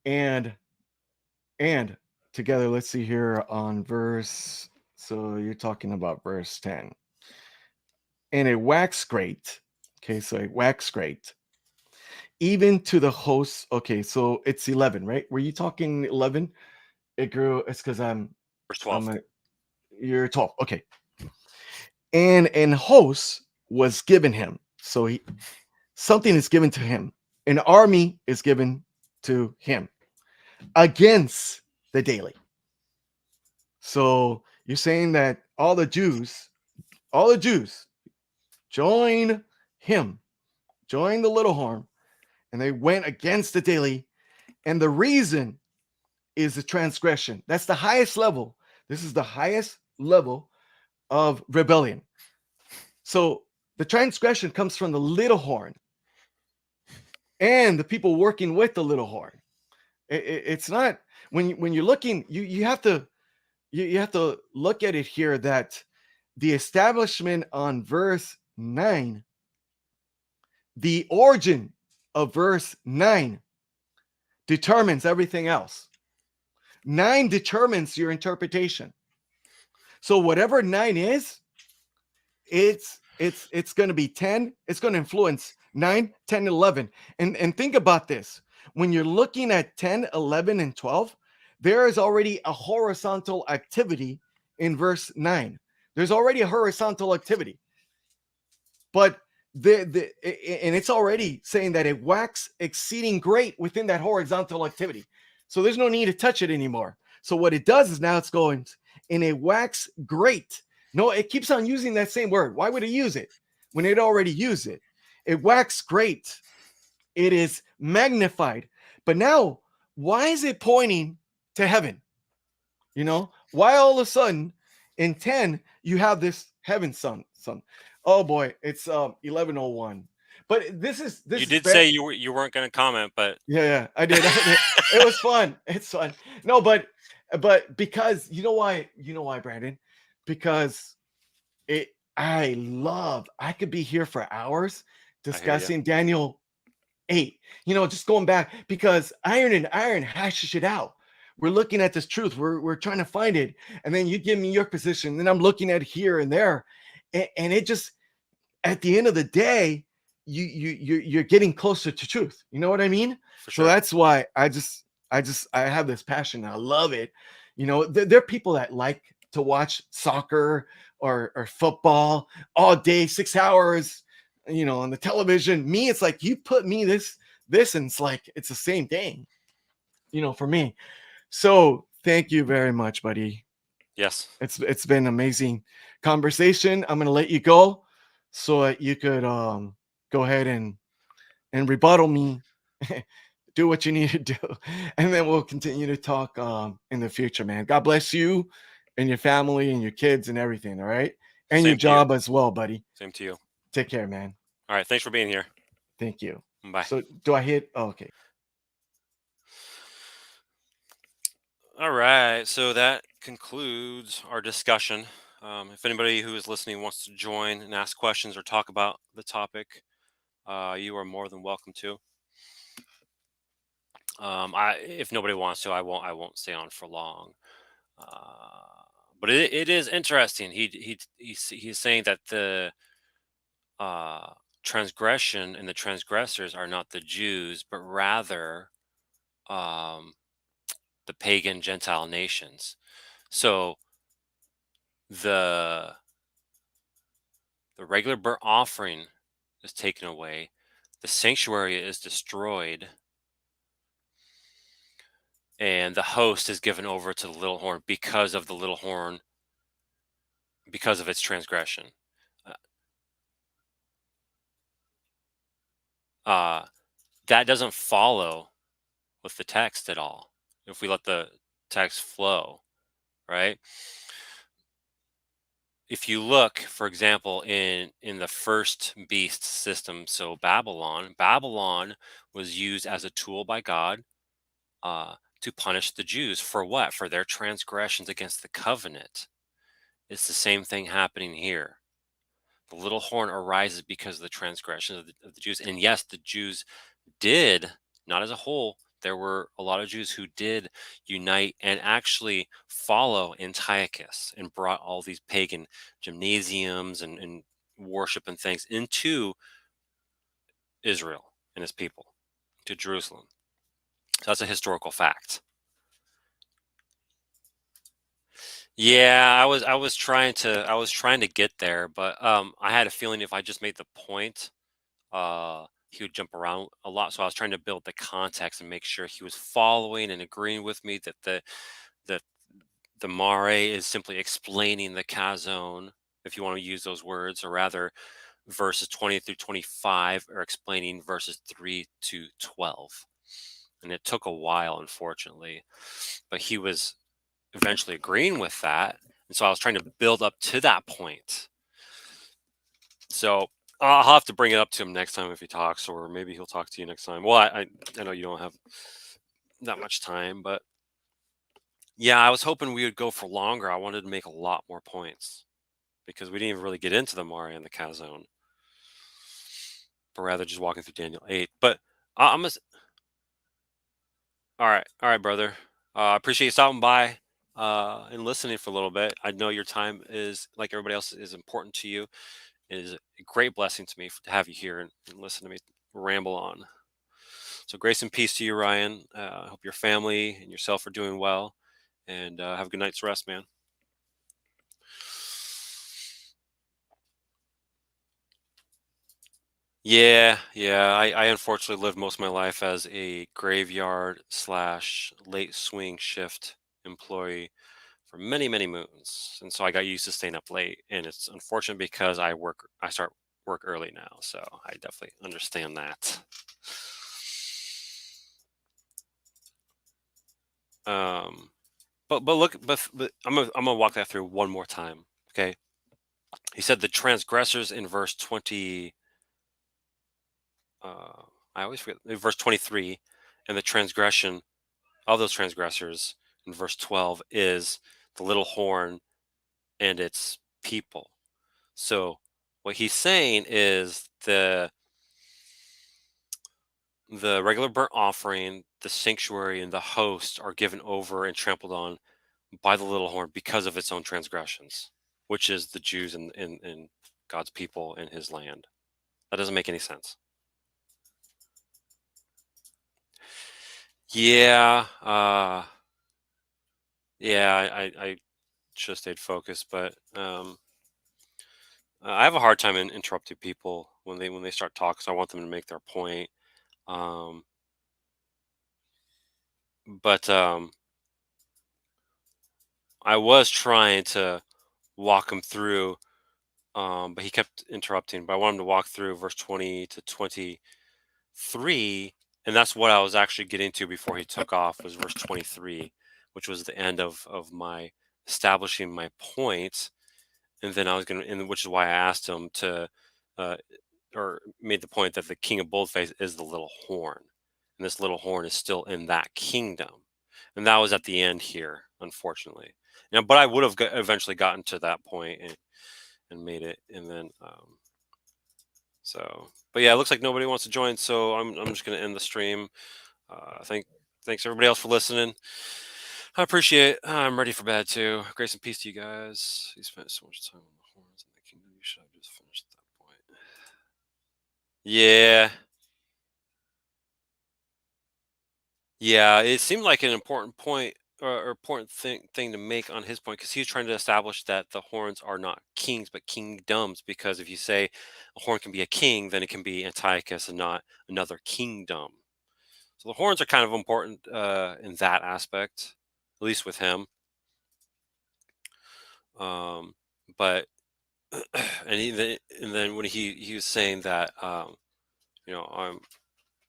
and and together. Let's see here on verse. So you're talking about verse 10, and it wax great. Okay, so it wax great even to the hosts. Okay, so it's 11, right? Were you talking 11? It grew. It's because Verse I'm 12. a you're 12. Okay, and hosts was given him. So he something is given to him. An army is given to him against the daily. So you're saying that all the Jews join him, join the little horn, and they went against the daily. And the reason is the transgression. That's the highest level. This is the highest level of rebellion. So the transgression comes from the little horn and the people working with the little horn. It's not when you're looking, you have to you have to look at it here that the establishment on verse 9, the origin of verse 9 determines everything else. 9 determines your interpretation. So whatever 9 is, it's going to be 10. It's going to influence 9, 10, 11. And think about this. When you're looking at 10, 11, and 12, there is already a horizontal activity in verse 9. There's already a horizontal activity. But and it's already saying that it wax exceeding great within that horizontal activity. So there's no need to touch it anymore. So what it does is now it's going in a wax great. No, it keeps on using that same word. Why would it use it when it already used it? It wax great. It is magnified. But now, why is it pointing to heaven? Why all of a sudden in 10 you have this heaven sun? Oh boy, it's 11:01. But this You is did bad. say you weren't going to comment, but Yeah, yeah, I did. I did. It was fun. It's fun. No, but because you know why, Brandon? Because it I could be here for hours I hear you. discussing Daniel 8. Just going back because iron and iron hashes it out. We're looking at this truth. We're trying to find it, and then you give me your position. Then I'm looking at here and there, and it just at the end of the day, you're getting closer to truth. You know what I mean? For So sure. that's why I have this passion. I love it. There are people that like to watch soccer or football all day, 6 hours, on the television. Me, it's like you put me this, and it's like it's the same thing, for me. So Thank you very much, buddy. Yes. It's been amazing conversation. I'm gonna let you go so that you could go ahead and rebuttal me. Do what you need to do, and then we'll continue to talk in the future, man. God bless you and your family and your kids and everything. All right, and your Same to you. job as well, buddy. Same to you. Take care, man. All right. Thanks for being here. Thank you. Bye. So, do I hit? Oh, okay. All right. So that concludes our discussion. If anybody who is listening wants to join and ask questions or talk about the topic, you are more than welcome to. If nobody wants to, I won't stay on for long. Uh, but it is interesting. He's saying that the uh, transgression and the transgressors are not the Jews, but rather um, the pagan Gentile nations. So the the regular burnt offering is taken away, the sanctuary is destroyed, and the host is given over to the little horn because of the little horn, because of its transgression. Uh, uh, that doesn't follow with the text at all. If we let the text flow, right? If you look, for example, in the first beast system, so Babylon was used as a tool by God to punish the Jews for what? For their transgressions against the covenant. It's the same thing happening here. The little horn arises because of the transgressions of the Jews, and yes, the Jews did, not as a whole. There were a lot of Jews who did unite and actually follow Antiochus and brought all these pagan gymnasiums and worship and things into Israel and his people, to Jerusalem. So that's a historical fact. Yeah, I was trying to get there, but I had a feeling if I just made the point, he would jump around a lot. So I was trying to build the context and make sure he was following and agreeing with me that the the mare is simply explaining the chazown, if you want to use those words, or rather verses 20 through 25 are explaining verses 3 to 12. And it took a while, unfortunately, but he was eventually agreeing with that. And so I was trying to build up to that point. So I'll have to bring it up to him next time if he talks, or maybe he'll talk to you next time. Well, I know you don't have that much time, but yeah, I was hoping we would go for longer. I wanted to make a lot more points because we didn't even really get into the Mari and the Calzone, but rather just walking through Daniel 8. But I'm gonna, all right, brother. I appreciate you stopping by and listening for a little bit. I know your time is, like everybody else, is important to you. It is a great blessing to me to have you here and listen to me ramble on. So grace and peace to you, Ryan. I hope your family and yourself are doing well, and have a good night's rest, man. Yeah, yeah. I unfortunately lived most of my life as a graveyard slash late swing shift employee for many, many moons, and so I got used to staying up late. And it's unfortunate because I start work early now, so I definitely understand that. Um, but look, but I'm gonna walk that through one more time. Okay, he said the transgressors in verse 20. Uh, I always forget verse 23, and the transgression of those transgressors in verse 12 is the little horn and its people. So what he's saying is the regular burnt offering, the sanctuary, and the host are given over and trampled on by the little horn because of its own transgressions, which is the Jews and God's people in his land. That doesn't make any sense. Yeah, yeah, I should have stayed focused, but I have a hard time interrupting people when they start talking. So I want them to make their point. Um, but I was trying to walk him through, but he kept interrupting. But I want him to walk through verse 20 to 23, and that's what I was actually getting to before he took off was verse 23, which was the end of my establishing my point. And then I was gonna, and which is why I asked him to, uh, or made the point that the king of boldface is the little horn, and this little horn is still in that kingdom, and that was at the end here, unfortunately. But I would have eventually gotten to that point and made it, and then but yeah, it looks like nobody wants to join, so I'm just gonna end the stream. Thanks everybody else for listening. I appreciate it. I'm ready for bed too. Grace and peace to you guys. You spent so much time on the horns in the kingdom. You should have just finished that point. Yeah, yeah. It seemed like an important point or important thing to make on his point because he was trying to establish that the horns are not kings but kingdoms. Because if you say a horn can be a king, then it can be Antiochus and not another kingdom. So the horns are kind of important in that aspect, at least with him. Um, but and then when he was saying that you know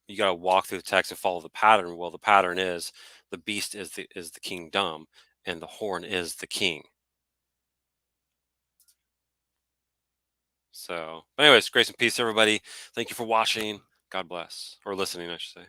you got to walk through the text and follow the pattern. Well, the pattern is the beast is the kingdom, and the horn is the king. So, but anyways, grace and peace, everybody. Thank you for watching. God bless or listening, I should say.